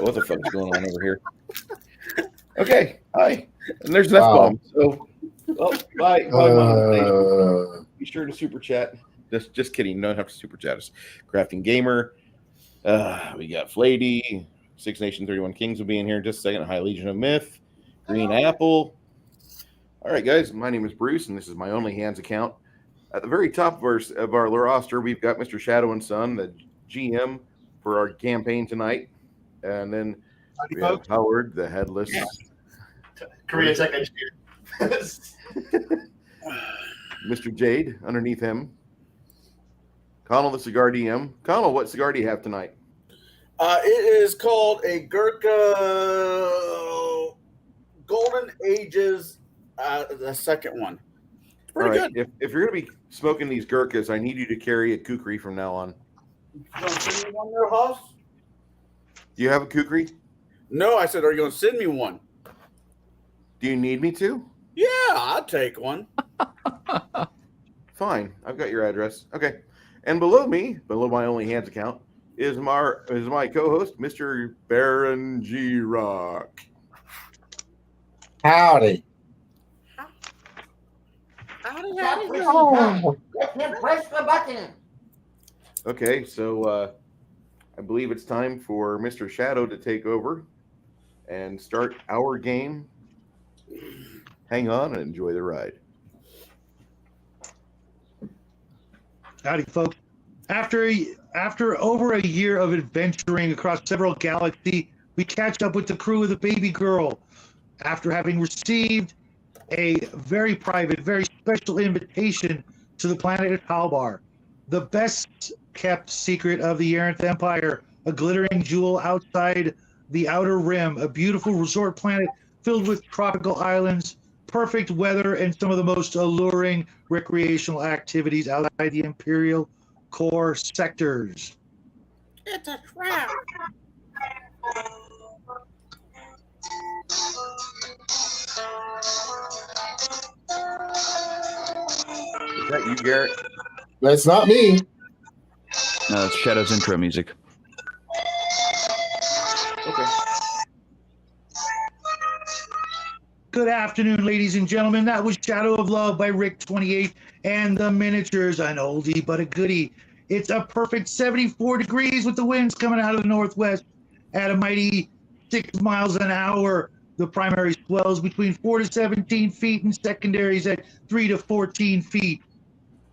what the fuck's going on over here? Okay, hi. And there's an F-bomb. So, bye, Mom. Be sure to super chat. Just kidding. You don't have to super chat us. Crafting Gamer. We got Flady. Six Nation 31 Kings will be in here in just a second. High Legion of Myth. Green Apple. All right, guys. My name is Bruce, and this is my Only Hands account. At the very top of our roster, we've got Mr. Shadow and Son, the GM for our campaign tonight. And then we have Howard, the headless. Korea Tech engineer. Mr. Jaide, underneath him. Connell, the Cigar DM. Connell, what cigar do you have tonight? It is called a Gurkha Golden Ages, the second one. Pretty good. If you're going to be smoking these Gurkhas, I need you to carry a kukri from now on. You going to send me one there, Hoss? Do you have a kukri? No, I said, are you going to send me one? Do you need me to? Yeah, I'll take one. Fine. I've got your address. Okay. And below me, below my Only Hands account, is my co-host, Mr. Baron G. Rock. Howdy. Press the button. Okay, so I believe it's time for Mr. Shadow to take over and start our game. Hang on and enjoy the ride. Howdy, folks. After over a year of adventuring across several galaxies, we catch up with the crew of the Baby Girl. After having received a very private, very special invitation to the planet of Talbar, the best kept secret of the Aranth Empire, a glittering jewel outside the outer rim, a beautiful resort planet filled with tropical islands, perfect weather, and some of the most alluring recreational activities outside the Imperial core sectors. It's a trap. Is that you, Garrett? That's not me. No, it's Shadow's intro music. Okay. Good afternoon, ladies and gentlemen. That was Shadow of Love by Rick28 and the Miniatures, an oldie but a goodie. It's a perfect 74 degrees with the winds coming out of the northwest at a mighty 6 miles an hour. The primary swells between 4 to 17 feet and secondaries at 3 to 14 feet,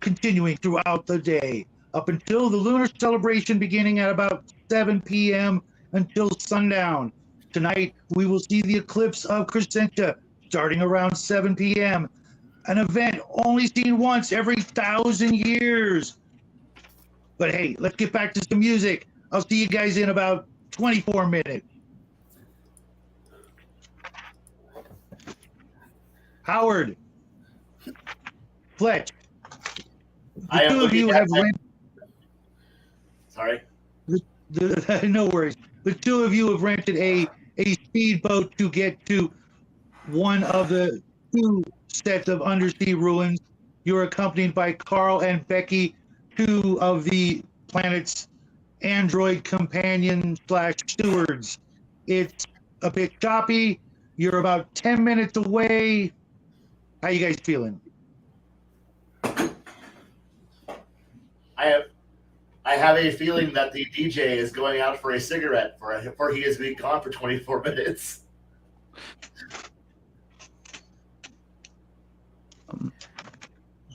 continuing throughout the day up until the lunar celebration beginning at about 7 p.m. until sundown. Tonight, we will see the eclipse of Crescentia starting around 7 p.m., an event only seen once every 1,000 years. But hey, let's get back to some music. I'll see you guys in about 24 minutes. Howard, Fletch, the two of you have rented. Sorry. No worries. The two of you have rented a speedboat to get to one of the two sets of undersea ruins. You're accompanied by Carl and Becky, two of the planet's android companion / stewards. It's a bit choppy. You're about 10 minutes away. How you guys feeling? I have a feeling that the DJ is going out for a cigarette for he has been gone for 24 minutes.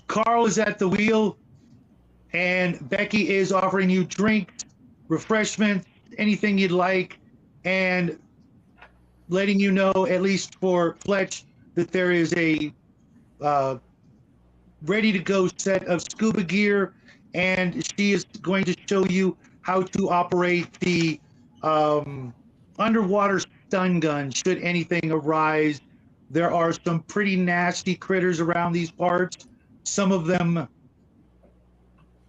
Carl is at the wheel, and Becky is offering you drinks, refreshments, anything you'd like, and letting you know, at least for Fletch, that there is a ready-to-go set of scuba gear, and she is going to show you how to operate the underwater stun gun should anything arise. There are some pretty nasty critters around these parts, some of them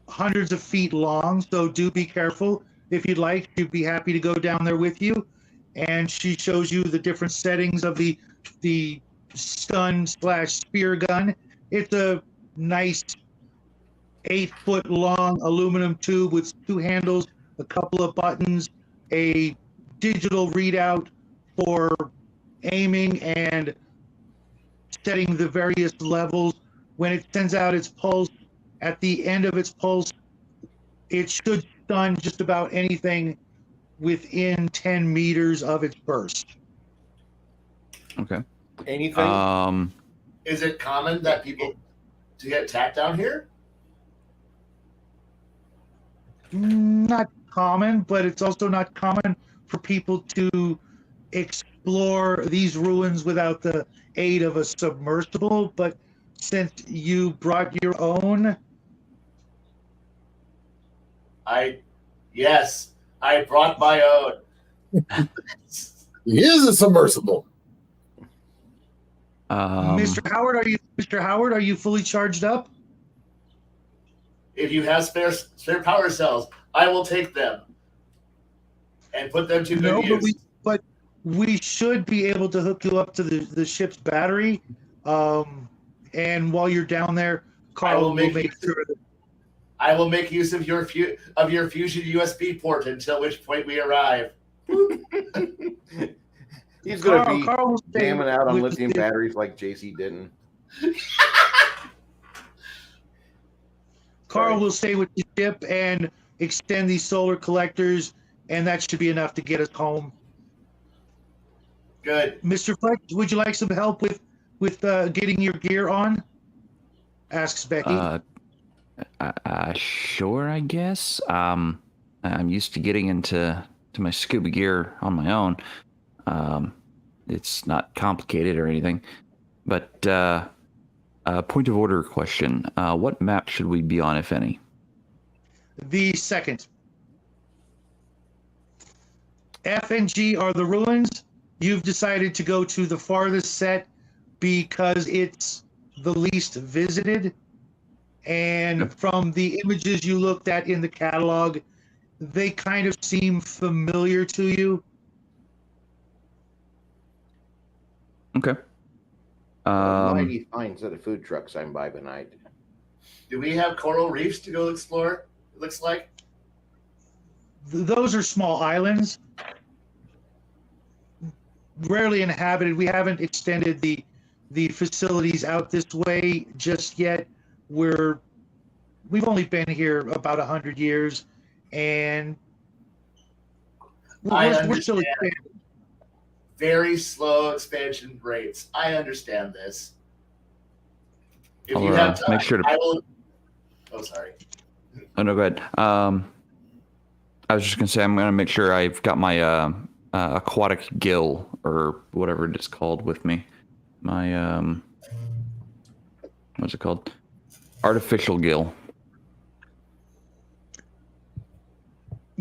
hundreds of feet long, so do be careful. If you'd like, she'd be happy to go down there with you. And she shows you the different settings of the stun / spear gun. It's a nice 8-foot long aluminum tube with 2 handles, a couple of buttons, a digital readout for aiming and setting the various levels. When it sends out its pulse, at the end of its pulse, it should stun just about anything within 10 meters of its burst. Okay. Anything? Is it common that people to get attacked down here? Not common, but it's also not common for people to explore these ruins without the aid of a submersible. But since you brought your own, Yes, I brought my own. He is a submersible. Mr. Howard, are you fully charged up? If you have spare power cells, I will take them and put them to good use. But we should be able to hook you up to the ship's battery. And while you're down there, Carl will make sure that I will make use of your fusion USB port until which point we arrive. He's going to be Carl will stay jamming out on with lithium the- batteries like JC didn't. Carl will stay with the ship and extend these solar collectors, and that should be enough to get us home. Good. Mr. Flex, would you like some help with getting your gear on? Asks Becky. Sure, I guess. I'm used to getting into my scuba gear on my own. It's not complicated or anything. But point of order question: what map should we be on, if any? The second. F and G are the ruins. You've decided to go to the farthest set because it's the least visited. And from the images you looked at in the catalog, they kind of seem familiar to you. Okay. Mighty fine set of food trucks I'm by tonight. Do we have coral reefs to go explore? It looks like. Those are small islands, rarely inhabited. We haven't extended the facilities out this way just yet. We've only been here about 100 years, and we're still expanding. Very slow expansion rates. I understand this. If I'll, you have time, make sure to- I will. Oh, sorry. Oh no, go ahead. I was just gonna say I'm gonna make sure I've got my aquatic gill or whatever it is called with me. My what's it called? Artificial gill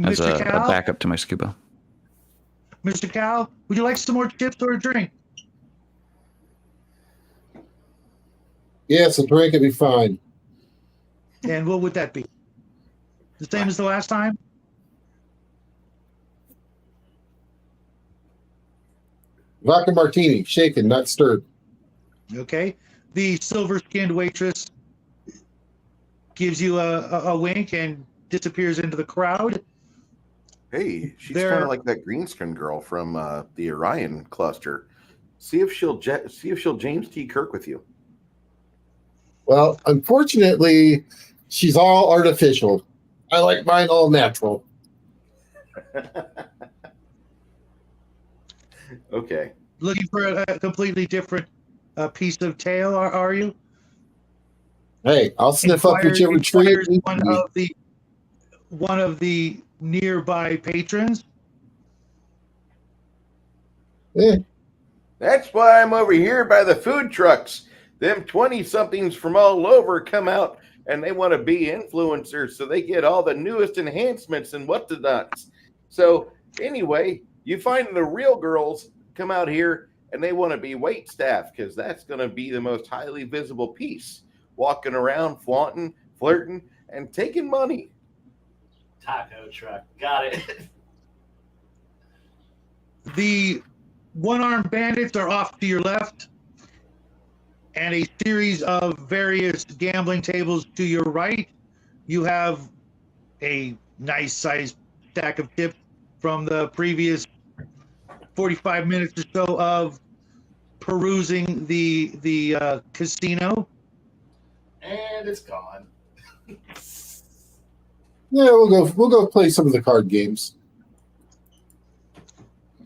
as Mr. a Cal, backup to my scuba. Mr. Cal, would you like some more chips or a drink? Yes, a drink would be fine. And what would that be? The same as the last time? Vodka martini, shaken, not stirred. Okay. The silver-skinned waitress gives you a wink and disappears into the crowd. Hey, she's There- kind of like that green screen girl from the Orion cluster. See if she'll James T. Kirk with you. Well, unfortunately, she's all artificial. I like mine all natural. Okay. Looking for a completely different piece of tail, are you? Hey, I'll sniff up whichever tree. Inquires one of the nearby patrons. Yeah. That's why I'm over here by the food trucks. Them 20-somethings from all over come out and they want to be influencers, so they get all the newest enhancements and what the nuts. So anyway, you find the real girls come out here and they want to be wait staff because that's going to be the most highly visible piece. Walking around, flaunting, flirting, and taking money. Taco truck. Got it. The one-armed bandits are off to your left, and a series of various gambling tables to your right. You have a nice-sized stack of chips from the previous 45 minutes or so of perusing the casino. And it's gone. Yeah, we'll go play some of the card games.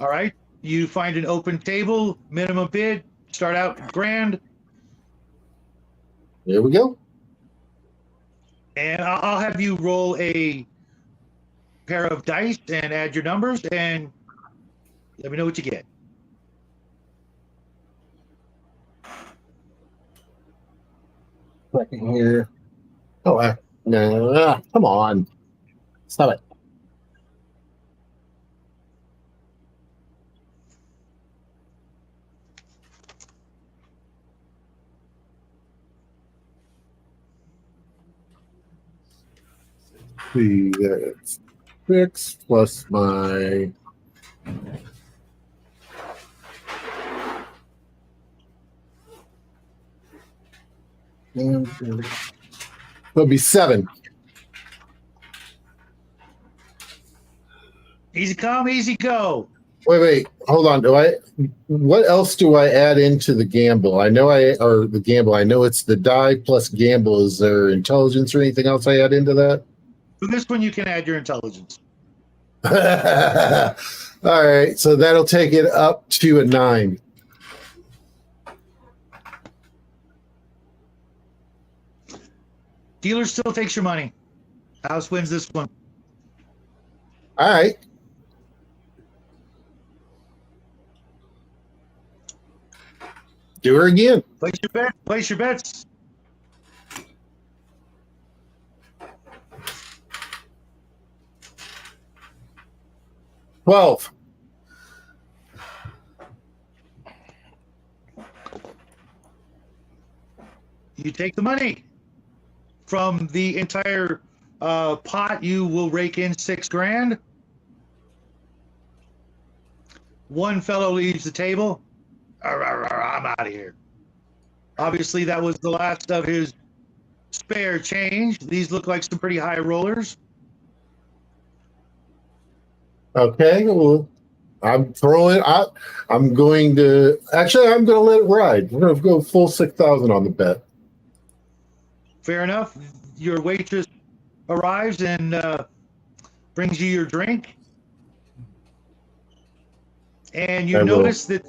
All right. You find an open table, minimum bid, start out grand, There we go. and I'll have you roll a pair of dice and add your numbers, and let me know what you get. Second here. Oh, no, come on. Stop it. See, that's 6 plus my. It'll be 7. Easy come, easy go. Wait, hold on. What else do I add into the gamble? I know it's the die plus gamble. Is there intelligence or anything else I add into that? For this one, you can add your intelligence. All right, so that'll take it up to a 9. Dealer still takes your money. House wins this one. All right. Do her again. Place your bet. Place your bets. $12. You take the money. From the entire pot, you will rake in $6,000. One fellow leaves the table. I'm out of here. Obviously, that was the last of his spare change. These look like some pretty high rollers. Okay, well, I'm going to let it ride. We're going to go full 6,000 on the bet. Fair enough. Your waitress arrives and brings you your drink. And you notice that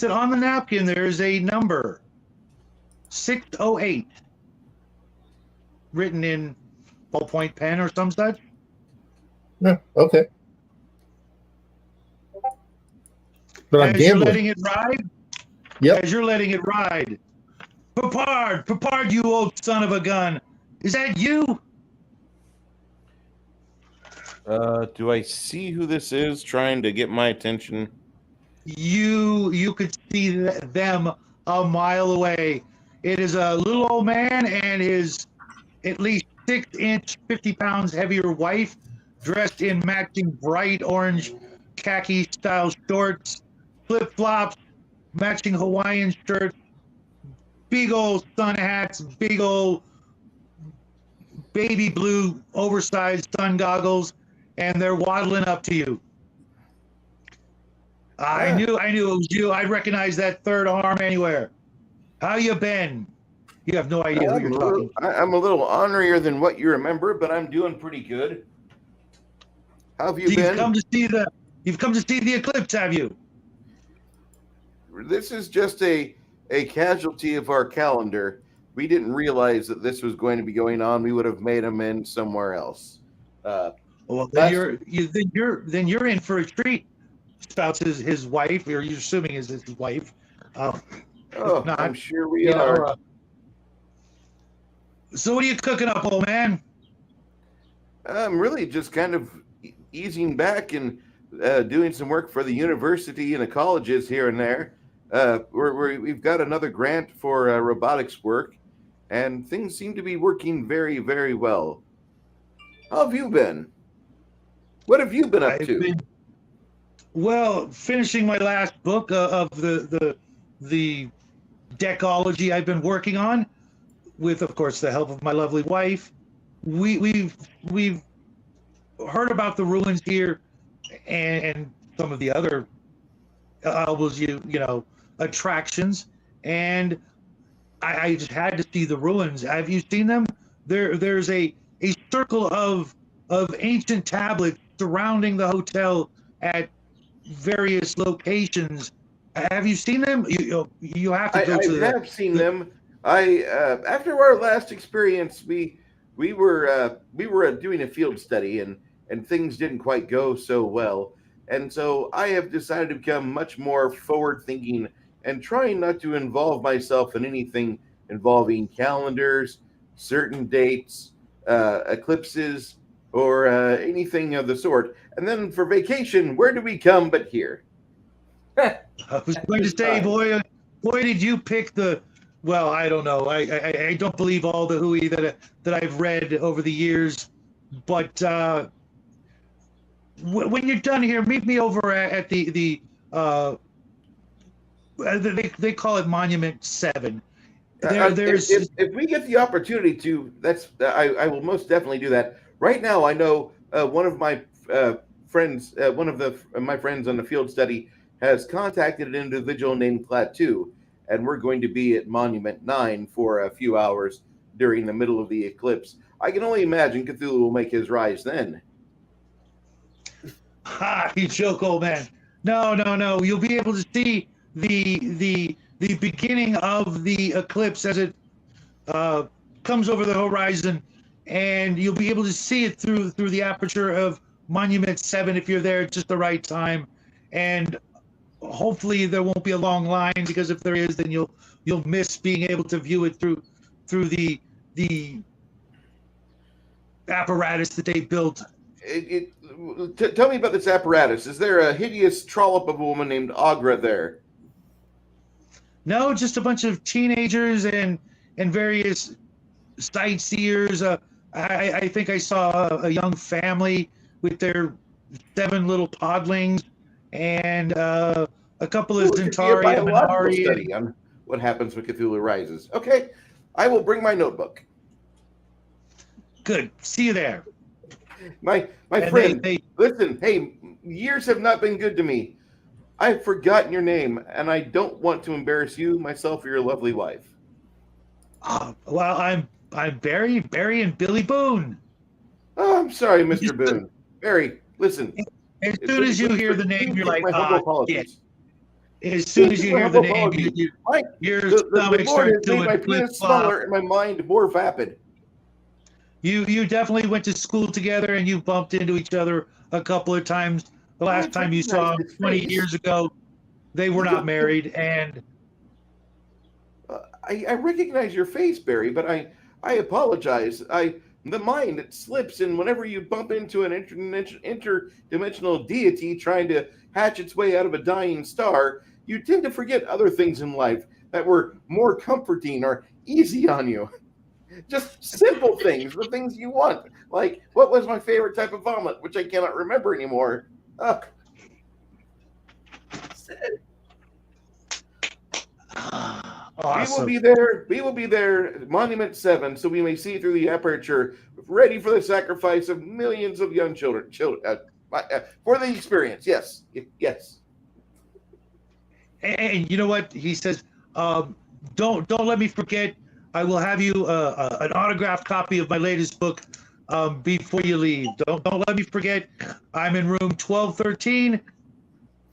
on the napkin there is a number 608 written in ballpoint pen or some such. Yeah, okay. But I'm As you're gambling. letting it ride. Yep. As you're letting it ride. Papard, you old son of a gun. Is that you? Do I see who this is trying to get my attention? You could see them a mile away. It is a little old man and his at least 6-inch, 50 pounds heavier wife, dressed in matching bright orange khaki style shorts, flip flops, matching Hawaiian shirts, big old sun hats, big old baby blue oversized sun goggles, and they're waddling up to you. I knew it was you. I'd recognize that third arm anywhere. How you been? You have no idea who you're talking to. I'm a little ornerier than what you remember, but I'm doing pretty good. How have you been? You've come to see the eclipse, have you? This is just a casualty of our calendar. We didn't realize that this was going to be going on. We would have made them in somewhere else. Well, then you're in for a treat. Spouts his wife, or you're assuming is his wife. Not, I'm sure we are. So what are you cooking up, old man? I'm really just kind of easing back and doing some work for the university and the colleges here and there. We've got another grant for robotics work, and things seem to be working very, very well. How have you been? What have you been up to? Finishing my last book of the decology I've been working on, with, of course, the help of my lovely wife. We've heard about the ruins here, and some of the other attractions, and I just had to see the ruins. Have you seen them? There's a circle of ancient tablets surrounding the hotel at various locations. Have you seen them? You have to go to. I have seen them. I after our last experience, we were doing a field study and things didn't quite go so well, and so I have decided to become much more forward thinking and trying not to involve myself in anything involving calendars, certain dates, eclipses, or anything of the sort. And then for vacation, where do we come but here? I was going to say, boy, did you pick the? Well, I don't know. I don't believe all the hooey that I've read over the years, but when you're done here, meet me over at the they call it Monument 7. If we get the opportunity to, I will most definitely do that. Right now, I know one of my friends, my friends on the field study, has contacted an individual named Klaatu, and we're going to be at Monument 9 for a few hours during the middle of the eclipse. I can only imagine Cthulhu will make his rise then. Ha! You joke, old man. No. You'll be able to see the beginning of the eclipse as it comes over the horizon, and you'll be able to see it through the aperture of Monument 7 if you're there at just the right time. And hopefully there won't be a long line, because if there is, then you'll miss being able to view it through the apparatus that they built. Tell me about this apparatus. Is there a hideous trollop of a woman named Agra there? No, just a bunch of teenagers and various sightseers. I think I saw a young family with their 7 little podlings, and a couple of Zentari and Minari. Study on what happens when Cthulhu rises. Okay, I will bring my notebook. Good. See you there. My friend, listen, hey, years have not been good to me. I've forgotten your name, and I don't want to embarrass you, myself, or your lovely wife. Well, I'm Barry and Billy Boone. Oh, I'm sorry, Mr. Boone. Barry, listen. As soon as you hear the name, you're like, shit. As soon as you hear the name, your stomach starts doing my penis smaller and my mind more vapid. You definitely went to school together, and you bumped into each other a couple of times. The last time you saw them 20 years ago, they were not married, and I recognize your face, Barry, but I apologize. The mind, it slips, and whenever you bump into an interdimensional deity trying to hatch its way out of a dying star, you tend to forget other things in life that were more comforting or easy on you. Just simple things, the things you want. Like, what was my favorite type of vomit, which I cannot remember anymore. Awesome. We will be there, Monument 7, so we may see through the aperture, ready for the sacrifice of millions of young children for the experience. Yes. And you know what he says? Don't let me forget. I will have you an autographed copy of my latest book before you leave. Don't let me forget. I'm in room 1213.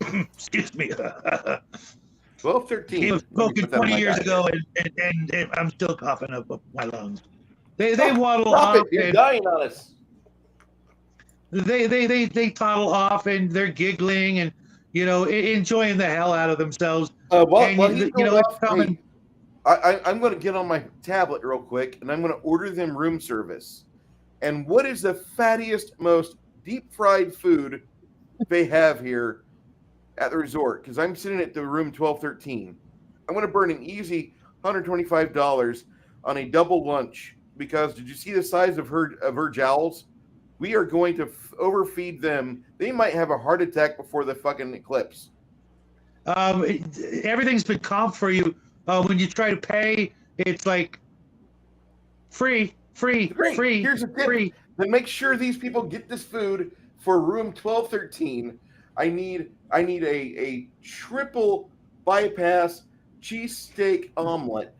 Excuse me. 1213. It was spoken 20 years ago, and I'm still coughing up my lungs. They waddle off. You're dying on us. They toddle off, and they're giggling and enjoying the hell out of themselves. While he's going off, I'm going to get on my tablet real quick, and I'm going to order them room service. And what is the fattiest, most deep-fried food they have here at the resort? Because I'm sitting at the room 1213. I'm going to burn an easy $125 on a double lunch, because did you see the size of her jowls? We are going to overfeed them. They might have a heart attack before the fucking eclipse. Everything's been comped for you. When you try to pay, it's like free. Here's a tip. Free. Then make sure these people get this food for room 1213. I need a triple bypass cheesesteak omelet,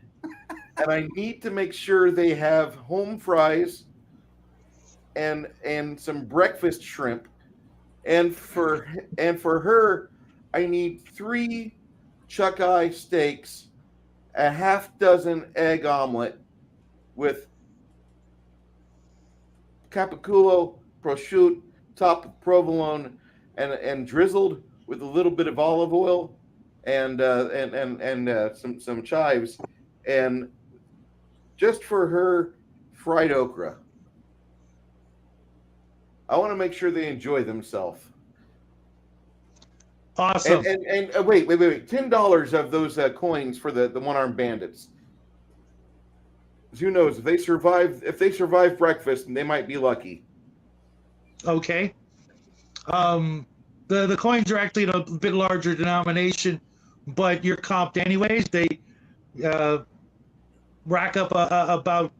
and I need to make sure they have home fries and some breakfast shrimp. And for her, I need 3 chuck eye steaks, a half dozen egg omelet with capiculo, prosciutto, top of provolone, and drizzled with a little bit of olive oil and some chives, and just for her, fried okra. I want to make sure they enjoy themselves. Awesome. And wait, $10 of those coins for the one-armed bandits. Who knows if they survive breakfast, they might be lucky. Okay. The coins are actually in a bit larger denomination, but you're comped anyways. They rack up about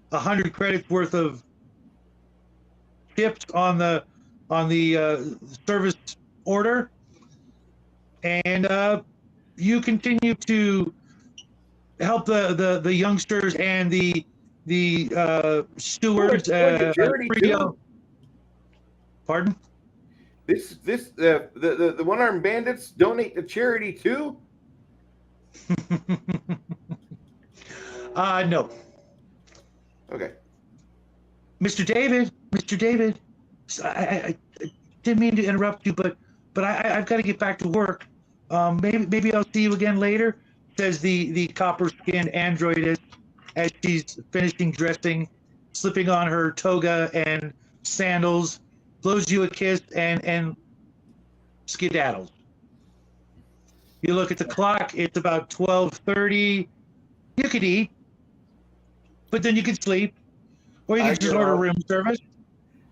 100 credits worth of tips on the service order, and you continue to help the youngsters and the stewards. Charity too. Pardon? The one-armed bandits donate to charity too. No. Okay. Mr. David, I didn't mean to interrupt you, but I've got to get back to work. Maybe I'll see you again later, says the copper-skinned android as she's finishing dressing, slipping on her toga and sandals, blows you a kiss, and skedaddles. You look at the clock, it's about 12:30. You could eat, but then you could sleep, or you could just order room service.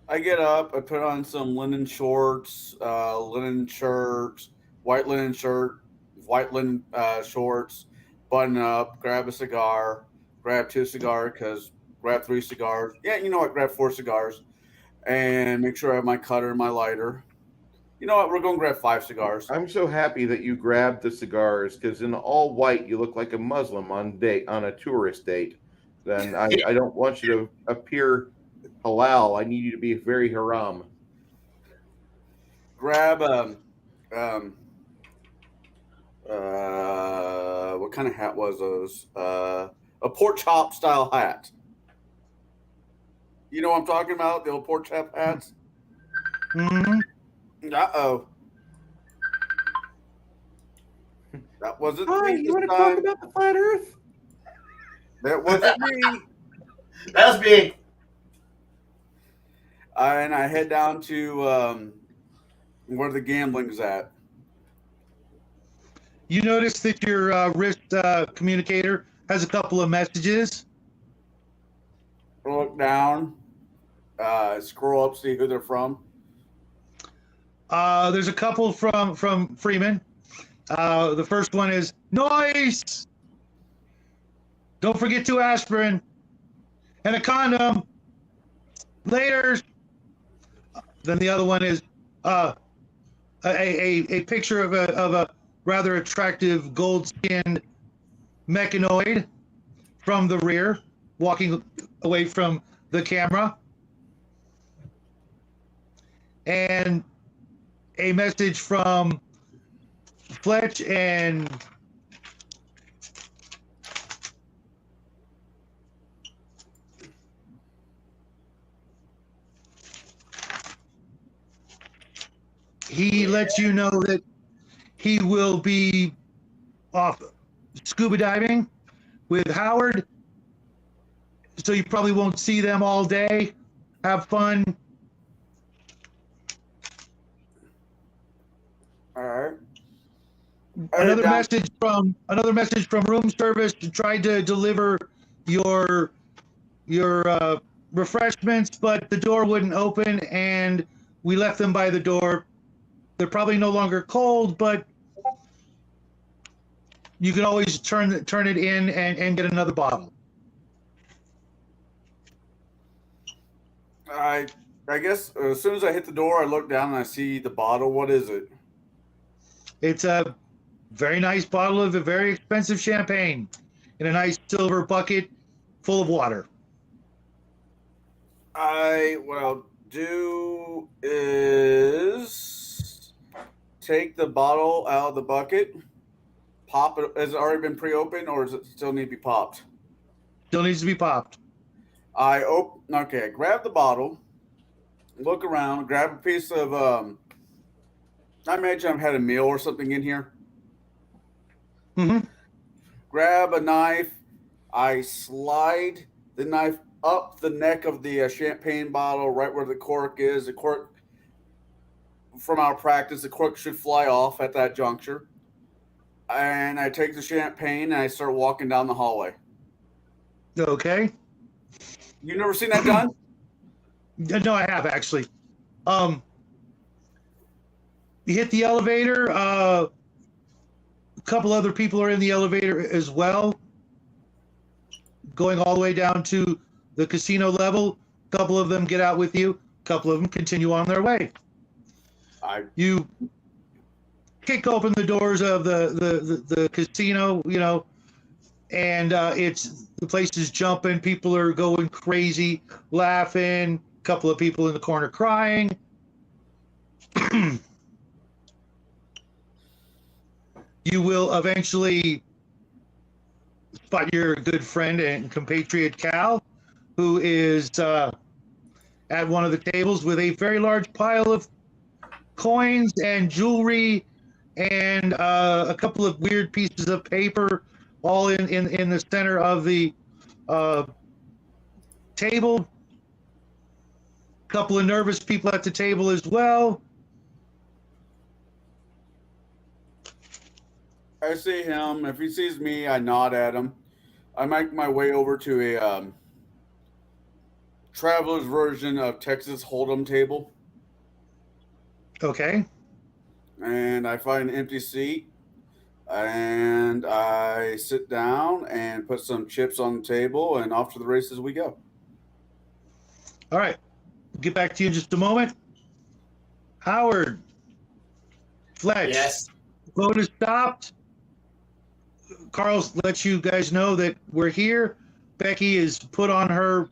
I get up, I put on some linen shorts, linen shirts, white linen shirt, white linen shorts, button up, grab a cigar, grab 2 cigars, grab 3 cigars. Yeah, you know what, grab 4 cigars, and make sure I have my cutter and my lighter. You know what, we're going to grab 5 cigars. I'm so happy that you grabbed the cigars, because in all white, you look like a Muslim on a tourist date. Then I don't want you to appear halal. I need you to be very haram. Grab what kind of hat was those? A pork chop style hat. You know what I'm talking about? The old pork chop hats. Mm-hmm. Uh-oh. That wasn't Hi, me you want to this talk time. about the flat Earth? That wasn't me. That was me. And I head down to where the gambling's at. You notice that your wrist communicator has a couple of messages. Look down, scroll up, see who they're from. There's a couple from Freeman. The first one is nice. Don't forget 2 aspirin and a condom. Later. Then the other one is a picture of a rather attractive gold-skinned mechanoid from the rear, walking away from the camera, and a message from Fletch and he lets you know that he will be off scuba diving with Howard, so you probably won't see them all day. Have fun. All right. Another message from room service to try to deliver your refreshments, but the door wouldn't open, and we left them by the door. They're probably no longer cold, but you can always turn it in and get another bottle. I I guess as soon as I hit the door, I look down and I see the bottle. What is it? It's a very nice bottle of a very expensive champagne in a nice silver bucket full of water. What I'll do is take the bottle out of the bucket, pop it. Has it already been pre-opened, or does it still need to be popped? Still needs to be popped. I grab the bottle, look around, grab a piece of I imagine I've had a meal or something in here. Mm-hmm. Grab a knife. I slide the knife up the neck of the champagne bottle, right where the cork is. The cork, from our practice, the cork should fly off at that juncture. And I take the champagne and I start walking down the hallway. Okay. You never seen that done? No, I have actually. You hit the elevator. A couple other people are in the elevator as well, going all the way down to the casino level. A couple of them get out with you. A couple of them continue on their way. You kick open the doors of the casino, and the place is jumping. People are going crazy, laughing. A couple of people in the corner crying. You will eventually spot your good friend and compatriot Cal, who is at one of the tables with a very large pile of coins and jewelry and a couple of weird pieces of paper, all in the center of the table. A couple of nervous people at the table as well. I see him. If he sees me, I nod at him. I make my way over to a traveler's version of Texas Hold'em table. Okay. And I find an empty seat. And I sit down and put some chips on the table, and off to the races we go. All right. Get back to you in just a moment. Howard. Fletch. Yes. Vote is stopped. Carl's let you guys know that we're here. Becky is put on her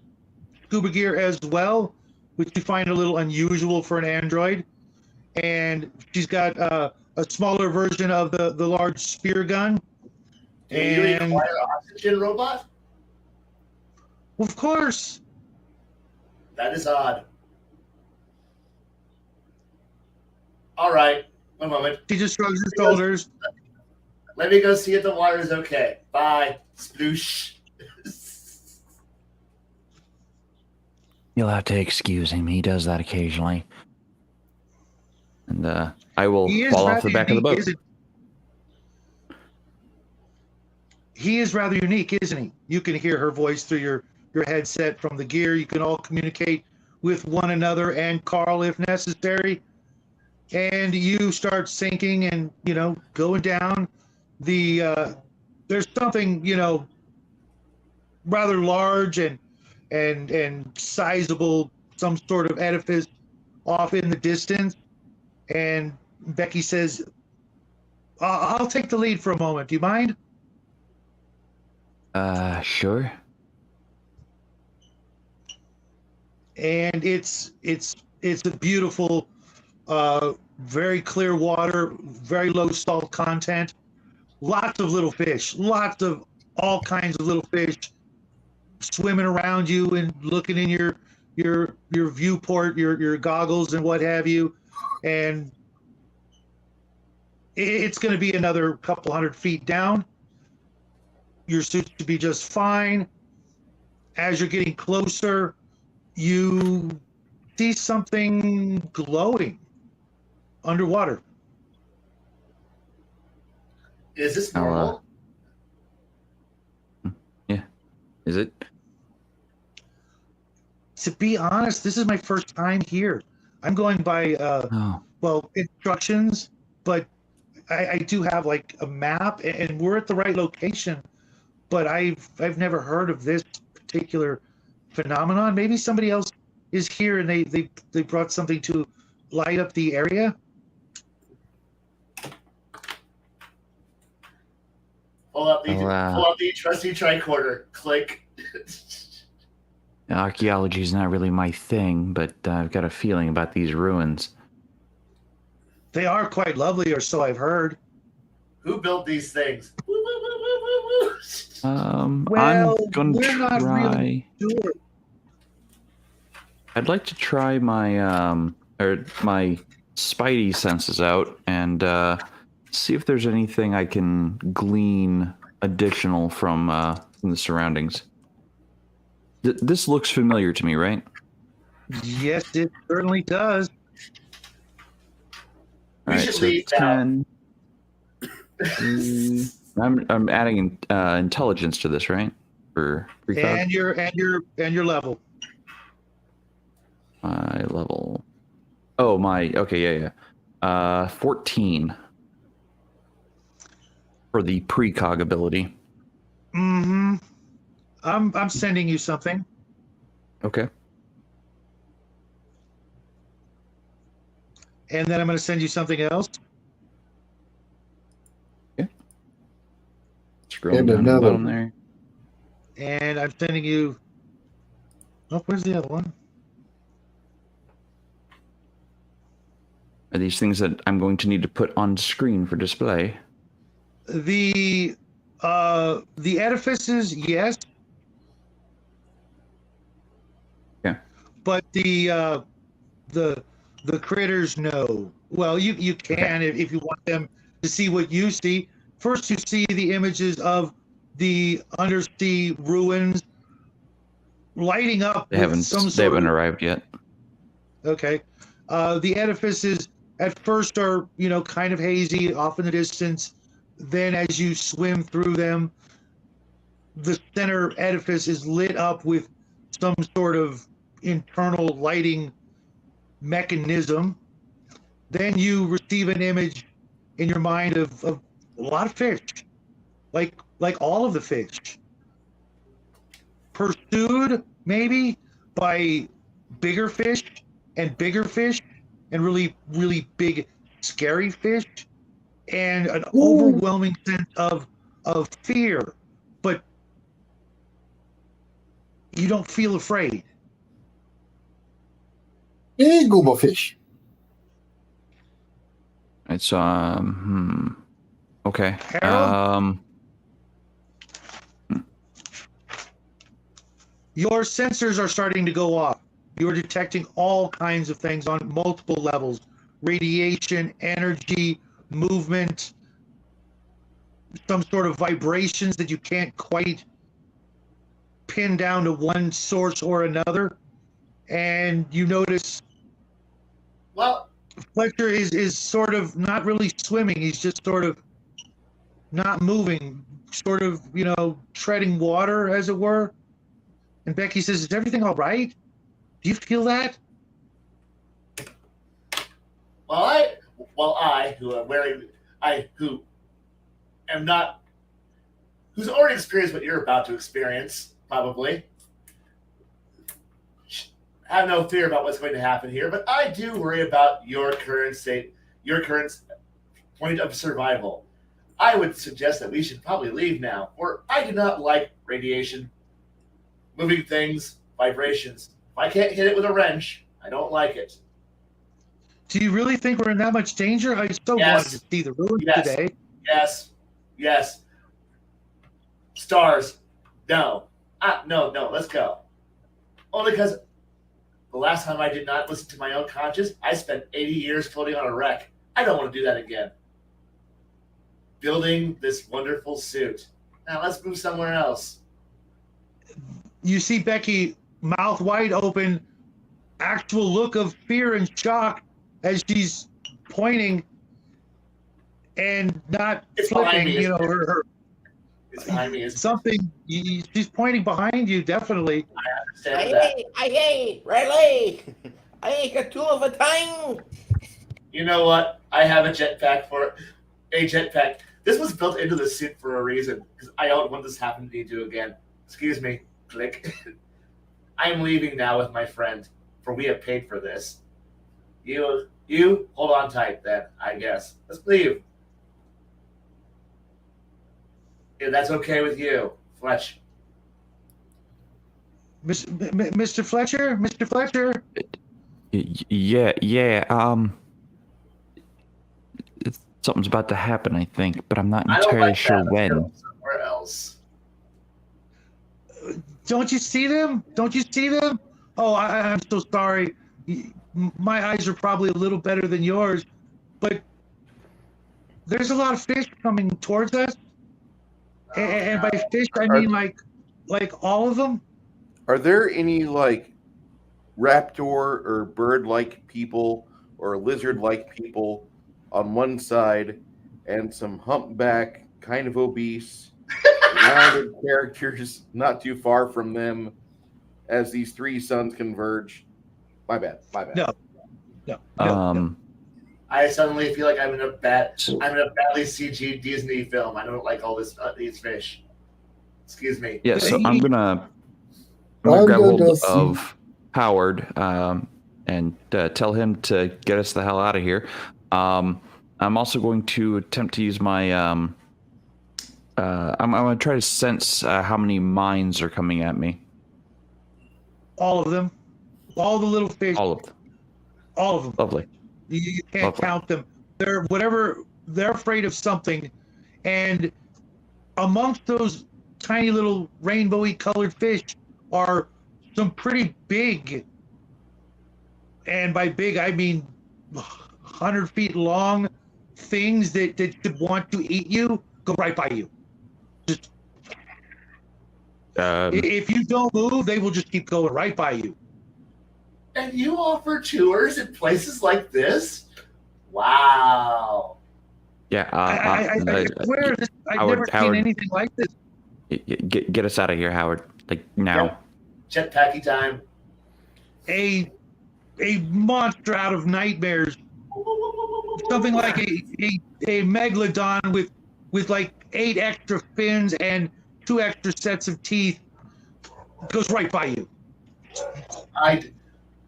scuba gear as well, which you find a little unusual for an android. And she's got a smaller version of the large spear gun. Do you require oxygen, robot? Of course. That is odd. All right. One moment. She just shrugs her shoulders. Let me go see if the water is okay. Bye. Sploosh. You'll have to excuse him. He does that occasionally. And I will fall off the back of the boat. He is rather unique, isn't he? You can hear her voice through your headset from the gear. You can all communicate with one another and Carl if necessary. And you start sinking and, going down. There's something, rather large and sizable, some sort of edifice off in the distance. And Becky says, I'll take the lead for a moment. Do you mind? Sure. And it's a beautiful, very clear water, very low salt content, lots of little fish, lots of all kinds of little fish swimming around you and looking in your viewport, your goggles and what have you. And it's going to be another couple 100 feet down. Your suit should be just fine. As you're getting closer, you see something glowing underwater. Is this normal? Yeah. Is it? To be honest, this is my first time here. I'm going by instructions, but I do have like a map, and we're at the right location. But I've never heard of this particular phenomenon. Maybe somebody else is here, and they brought something to light up the area. Pull up the trusty tricorder. Click. Archaeology is not really my thing, but I've got a feeling about these ruins. They are quite lovely, or so I've heard. Who built these things? Woo, woo, woo, woo, woo, woo. Well, I'm gonna we're not really sure. I'd like to try my my spidey senses out and see if there's anything I can glean additional from the surroundings. This looks familiar to me, right? Yes, it certainly does. All right, so 10. I'm adding intelligence to this, right? For precog? And your level. My level. Oh my. Okay, yeah. 14 for the precog ability. Mm-hmm. I'm sending you something. Okay. And then I'm going to send you something else. Scroll down the bottom there. And I'm sending you. Oh, where's the other one? Are these things that I'm going to need to put on screen for display? The edifices, yes. Yeah. But the critters, no. Well, you can if you want them to see what you see. First, you see the images of the undersea ruins lighting up. They haven't arrived yet. Okay. The edifices at first are, kind of hazy off in the distance. Then as you swim through them, the center edifice is lit up with some sort of internal lighting mechanism. Then you receive an image in your mind of a lot of fish, like all of the fish, pursued maybe by bigger fish and really, really big, scary fish, and an overwhelming sense of fear, but you don't feel afraid. Big group of fish. It's okay. Harold? Your sensors are starting to go off. You're detecting all kinds of things on multiple levels: radiation, energy, movement, some sort of vibrations that you can't quite pin down to one source or another. And you notice, well, Fletcher is sort of not really swimming. He's just sort of not moving, sort of, treading water, as it were. And Becky says, "Is everything all right? Do you feel that?" Who's already experienced what you're about to experience, probably, have no fear about what's going to happen here, but I do worry about your current state, your current point of survival. I would suggest that we should probably leave now, for I do not like radiation, moving things, vibrations. If I can't hit it with a wrench, I don't like it. Do you really think we're in that much danger? I still wanted to see the ruins today. Yes. Stars. No, let's go. Only because the last time I did not listen to my own conscience, I spent 80 years floating on a wreck. I don't want to do that again. Building this wonderful suit. Now let's move somewhere else. You see Becky, mouth wide open, actual look of fear and shock as she's pointing and not flipping, her. It's behind me. Something, she's pointing behind you, definitely. I understand that. Hey, Riley! I ain't got two of a time. You know what? I have a jetpack for it. A jetpack. This was built into the suit for a reason, because I don't want this to happen to me again. Excuse me. Click. I'm leaving now with my friend for we have paid for this. You hold on tight then, I guess. Let's leave. If that's okay with you, Fletch. Mr. Fletcher? Mr. Fletcher? Yeah. Something's about to happen, I think, but I'm not entirely sure when. Somewhere else. Don't you see them? Don't you see them? Oh, I'm so sorry. My eyes are probably a little better than yours, but there's a lot of fish coming towards us. And by fish, I mean like all of them. Are there any like raptor or bird-like people or lizard-like people on one side, and some humpback, kind of obese, rounded characters not too far from them as these three suns converge? My bad. No. I suddenly feel like I'm in a badly CG Disney film. I don't like all these fish. Excuse me. Yeah, so I'm gonna grab hold of Howard and tell him to get us the hell out of here. I'm also going to attempt to use my I'm going to try to sense how many mines are coming at me. All of them. All the little fish. All of them. All of them. Lovely. You can't count them. They're afraid of something. And amongst those tiny little rainbowy colored fish are some pretty big, and by big I mean 100 feet long, things that could want to eat you, go right by you. Just if you don't move, they will just keep going right by you. And you offer tours in places like this? Wow. Yeah. I swear, I've never seen anything like this. Get us out of here, Howard. Like now. Jetpacky time. A monster out of nightmares. Something like a megalodon with like 8 extra fins and 2 extra sets of teeth goes right by you.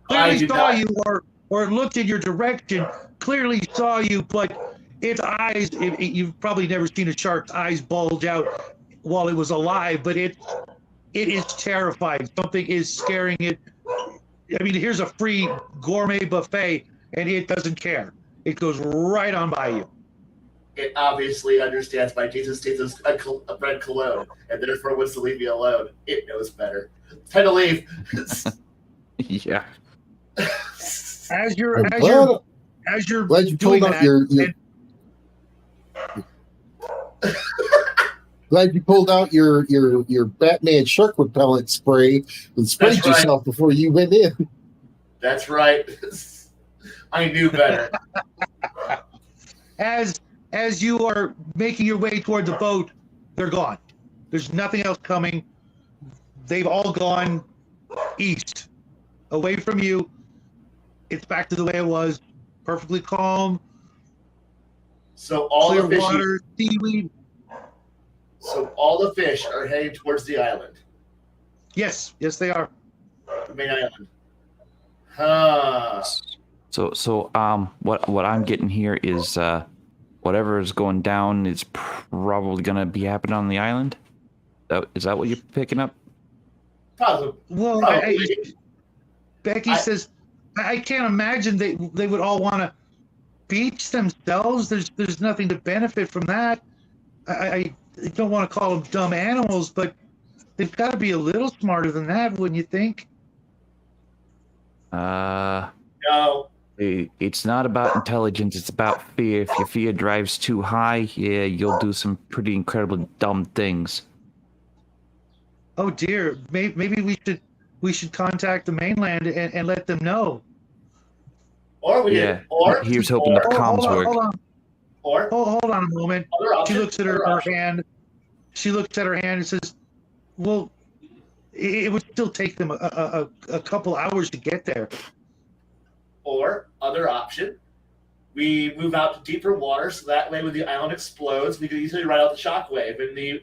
Clearly saw you or looked in your direction, clearly saw you, but its eyes, you've probably never seen a shark's eyes bulge out while it was alive, but it is terrifying. Something is scaring it. I mean, here's a free gourmet buffet, and it doesn't care. It goes right on by you. It obviously understands my Jesus tastes a red cologne, and therefore wants to leave me alone. It knows better. Time to leave. Yeah. As you're glad you doing pulled out that, glad you pulled out your Batman shark repellent spray and sprayed That's right. yourself before you went in. That's right. I knew better. As you are making your way toward the boat, they're gone. There's nothing else coming. They've all gone east, away from you. It's back to the way it was, perfectly calm. So all clear the fish, water, seaweed. So all the fish are heading towards the island. Yes, they are. The main island. Huh. So what I'm getting here is whatever is going down is probably gonna be happening on the island. Is that what you're picking up? Probably. Well, Becky says, I can't imagine they would all want to beach themselves. There's nothing to benefit from that. I don't want to call them dumb animals, but they've got to be a little smarter than that, wouldn't you think? No. It's not about intelligence. It's about fear. If your fear drives too high, yeah, you'll do some pretty incredibly dumb things. Oh dear, maybe we should contact the mainland and let them know. Or we Yeah. or Here's hoping the comms work. Hold on a moment. Other option, She looks at her hand. She looks at her hand and says, "Well, it would still take them a couple hours to get there." Or other option, we move out to deeper water, so that way when the island explodes, we can easily ride out the shockwave and the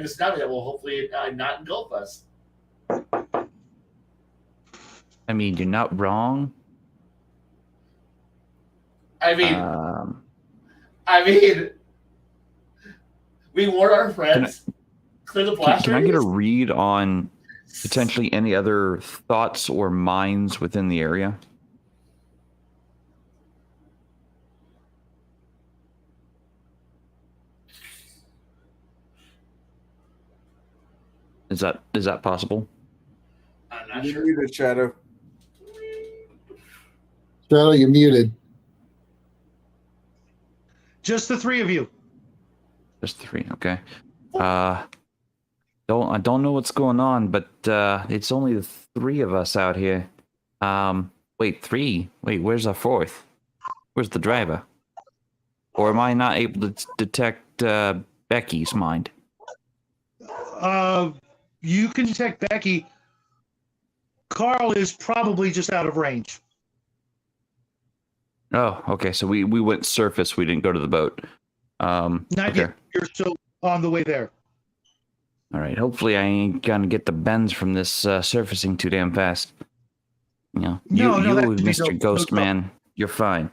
tsunami that will hopefully not engulf us. I mean, you're not wrong. I mean, Um, we warn our friends. Clear the blast can I get a radius? read on potentially any other thoughts or minds within the area? Is that possible? I'm not You sure. muted, Shadow. Shadow, you're muted. Just the three of you. Just 3, okay. I don't know what's going on, but it's only the 3 of us out here. Wait, 3? Wait, where's our 4th? Where's the driver? Or am I not able to detect Becky's mind? You can detect Becky. Carl is probably just out of range. Oh, okay. So we went surface. We didn't go to the boat. Not Okay. yet. You're still on the way there. All right. Hopefully, I ain't gonna get the bends from this surfacing too damn fast. You know, No, you, that should be Mr. no Ghost trouble. Man, you're fine.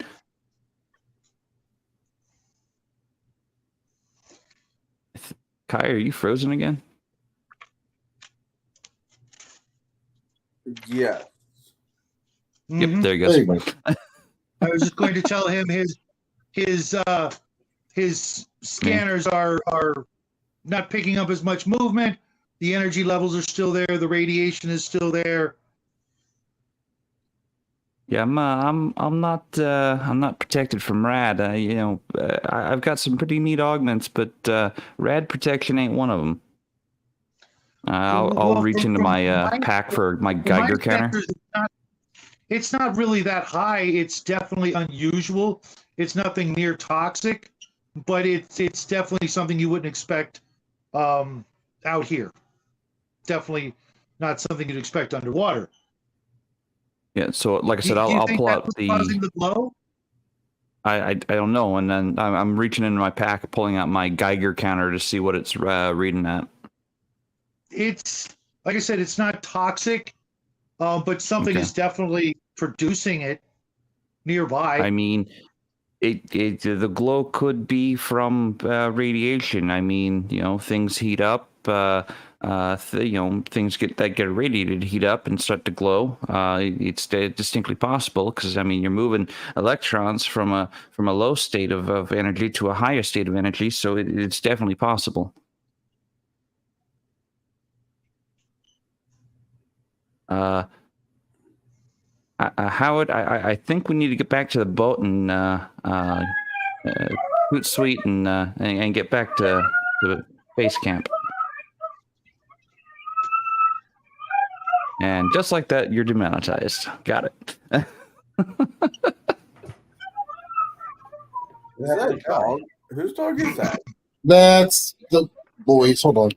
Kai, are you frozen again? Yeah. Yep. Mhm. There he There goes. you go. I was just going to tell him his scanners are not picking up as much movement. The energy levels are still there. The radiation is still there. Yeah, I'm not protected from rad. I've got some pretty neat augments, but rad protection ain't one of them. I'll Well, reach into from my my- pack for my from my Geiger counter. sensors, it's not really that high. It's definitely unusual. It's nothing near toxic, but it's definitely something you wouldn't expect out here. Definitely not something you'd expect underwater. Yeah, so like I Do said, you I'll think pull that's out what's the. causing the glow? I don't know, and then I'm reaching into my pack, pulling out my Geiger counter to see what it's reading at. It's like I said, it's not toxic, but something Okay. is definitely producing it nearby. I mean, the glow could be from radiation. I mean, things heat up. Things get irradiated, heat up, and start to glow. It's distinctly possible because I mean, you're moving electrons from a low state of energy to a higher state of energy, so it's definitely possible. Howard, I think we need to get back to the boat and hoot sweet and get back to base camp. And just like that, you're demonetized. Got it. Is that a dog? Whose dog is that? That's the boys. Hold on.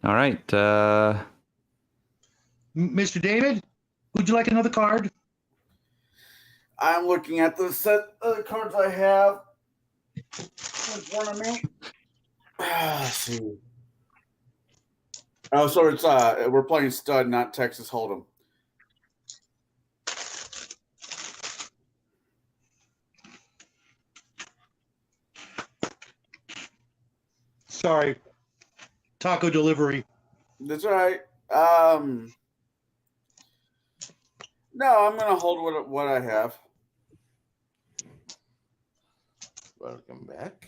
All right. Mr. David, would you like another card? I'm looking at the set of the cards I have in front of me. Let's see. Oh, so it's we're playing stud, not Texas Hold'em. Sorry, taco delivery. That's right. No, I'm gonna hold what I have. Welcome back.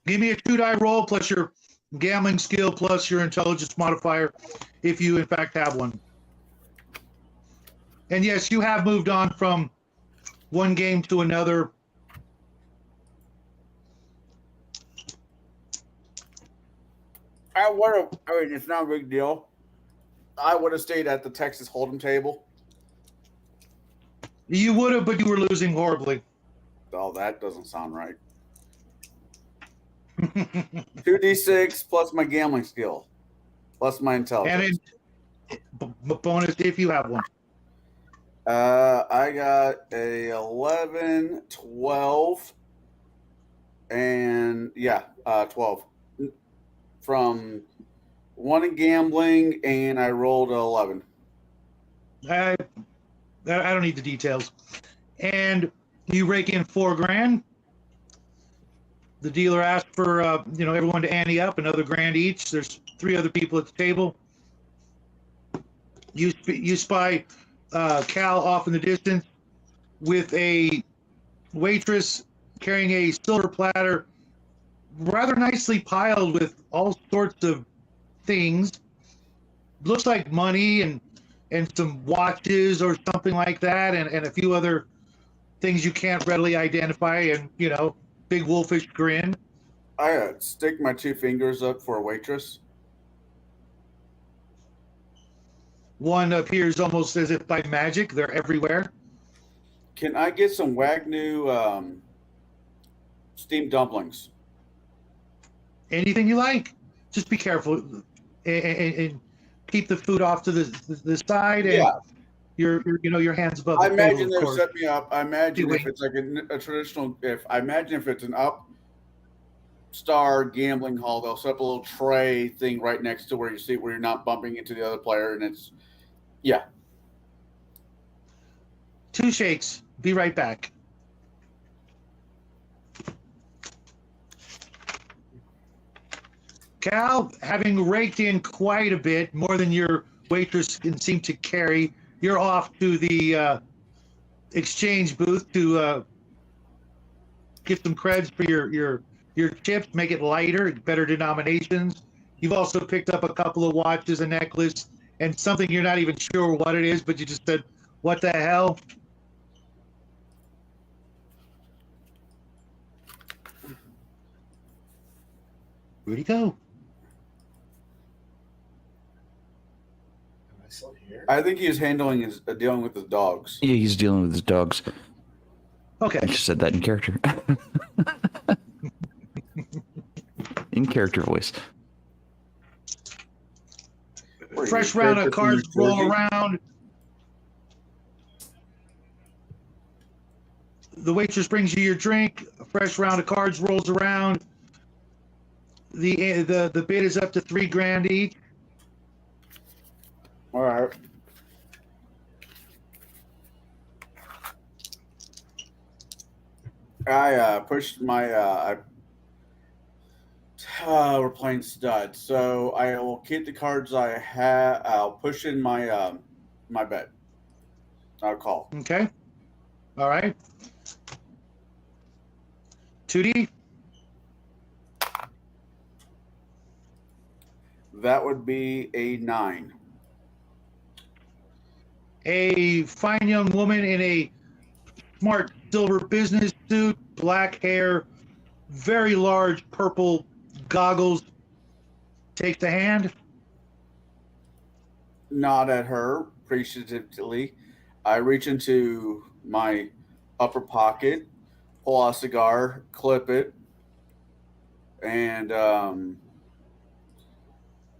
Give me a 2-die roll plus your gambling skill plus your intelligence modifier, if you in fact have one. And yes, you have moved on from one game to another. I mean, it's not a big deal. I would have stayed at the Texas Hold'em table. You would have, but you were losing horribly. Oh, that doesn't sound right. 2d6 plus my gambling skill, plus my intelligence. And bonus if you have one. I got a 11, 12, and 12. from 1 in gambling, and I rolled 11. I don't need the details. And you rake in $4,000. The dealer asks for everyone to ante up another grand each. There's 3 other people at the table. You spy Cal off in the distance with a waitress carrying a silver platter, rather nicely piled with all sorts of things. Looks like money and some watches or something like that, and a few other things you can't readily identify, and big wolfish grin. I stick my 2 fingers up for a waitress. One appears almost as if by magic. They're everywhere. Can I get some Wagyu steamed dumplings? Anything you like. Just be careful and keep the food off to the side. And your hands above the I imagine table, they'll set me up. I imagine Wait. if it's like a traditional, if it's an upstar gambling hall, they'll set up a little tray thing right next to where you sit, where you're not bumping into the other player, and it's 2 shakes. Be right back. Cal, having raked in quite a bit, more than your waitress can seem to carry, you're off to the exchange booth to get some creds for your chips, make it lighter, better denominations. You've also picked up a couple of watches, a necklace, and something you're not even sure what it is, but you just said, what the hell? Where'd he go? Am I still here? I think he's dealing with his dogs. Yeah, he's dealing with his dogs. Okay. I just said that in character. In character voice. Fresh round of cards roll around. The waitress brings you your drink. A fresh round of cards rolls around. The bid is up to $3,000 each. All right. I pushed my. We're playing stud, so I will keep the cards I have. I'll push in my my bet. I'll call. Okay. All right. 2D. That would be a 9. A fine young woman in a smart silver business suit, black hair, very large purple goggles. Take the hand. Nod at her appreciatively. I reach into my upper pocket, pull out a cigar, clip it, and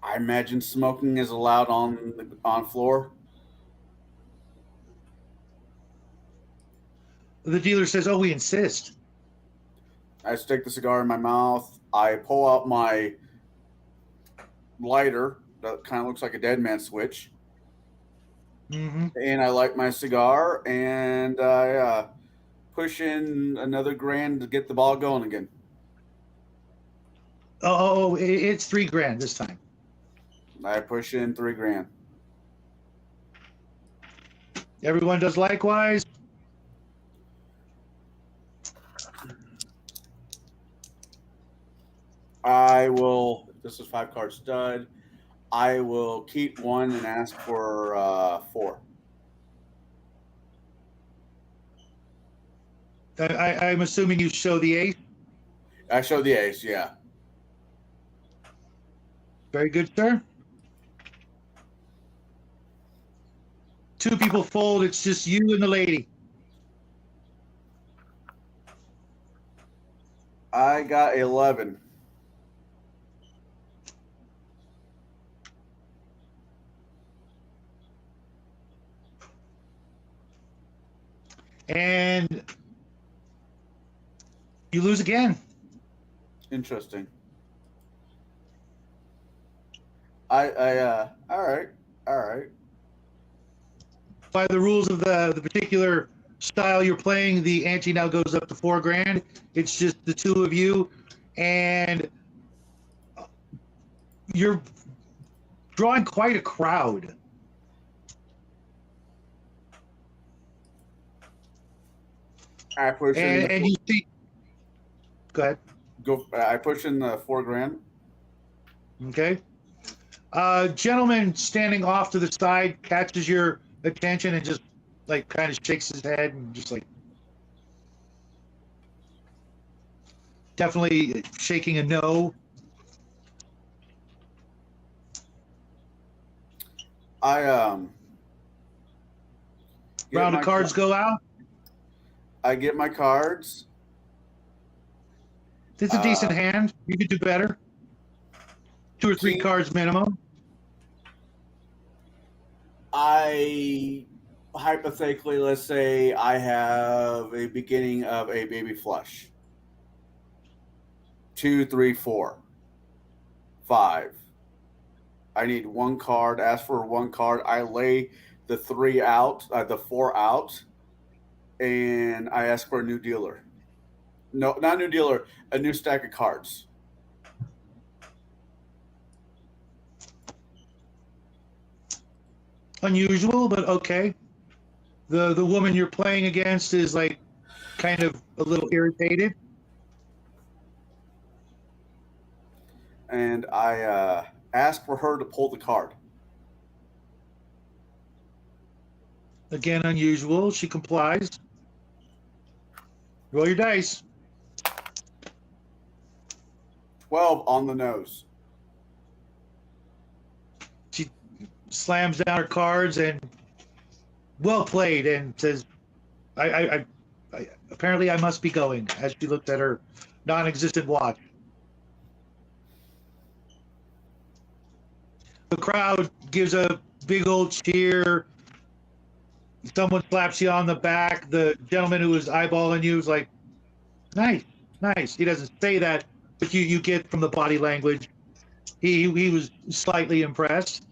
I imagine smoking is allowed on floor. The dealer says, "Oh, we insist." I stick the cigar in my mouth. I pull out my lighter that kind of looks like a dead man switch. Mm-hmm. And I light my cigar, and I push in another grand to get the ball going again. Oh, it's $3,000 this time. I push in $3,000. Everyone does likewise. I will. This is 5-card stud. I will keep 1 and ask for 4. I'm assuming you show the ace. I show the ace, yeah. Very good, sir. 2 people fold. It's just you and the lady. I got 11. And you lose again. Interesting. All right. By the rules of the particular style you're playing, the ante now goes up to $4,000. It's just the two of you, and you're drawing quite a crowd. I push in And you see, go ahead. I push in the $4,000. Okay. Gentleman standing off to the side catches your attention and just like kind of shakes his head and just like definitely shaking a no. Round Round of cards go out. I get my cards. It's a decent hand. You could do better. 2 or 3 cards minimum. I hypothetically, let's say I have a beginning of a baby flush. 2, 3, 4, 5. I need 1 card. Ask for 1 card. I lay the 3 out, the 4 out, and I ask for a new dealer. No, not a new dealer. A new stack of cards. Unusual, but okay. The woman you're playing against is like kind of a little irritated. And I ask for her to pull the card. Again, unusual. She complies. Roll your dice. 12 on the nose. She slams down her cards and well played and says, I apparently I must be going, as she looked at her non-existent watch. The crowd gives a big old cheer. Someone slaps you on the back. The gentleman who was eyeballing you is like, nice, nice. He doesn't say that, but you get from the body language. He was slightly impressed.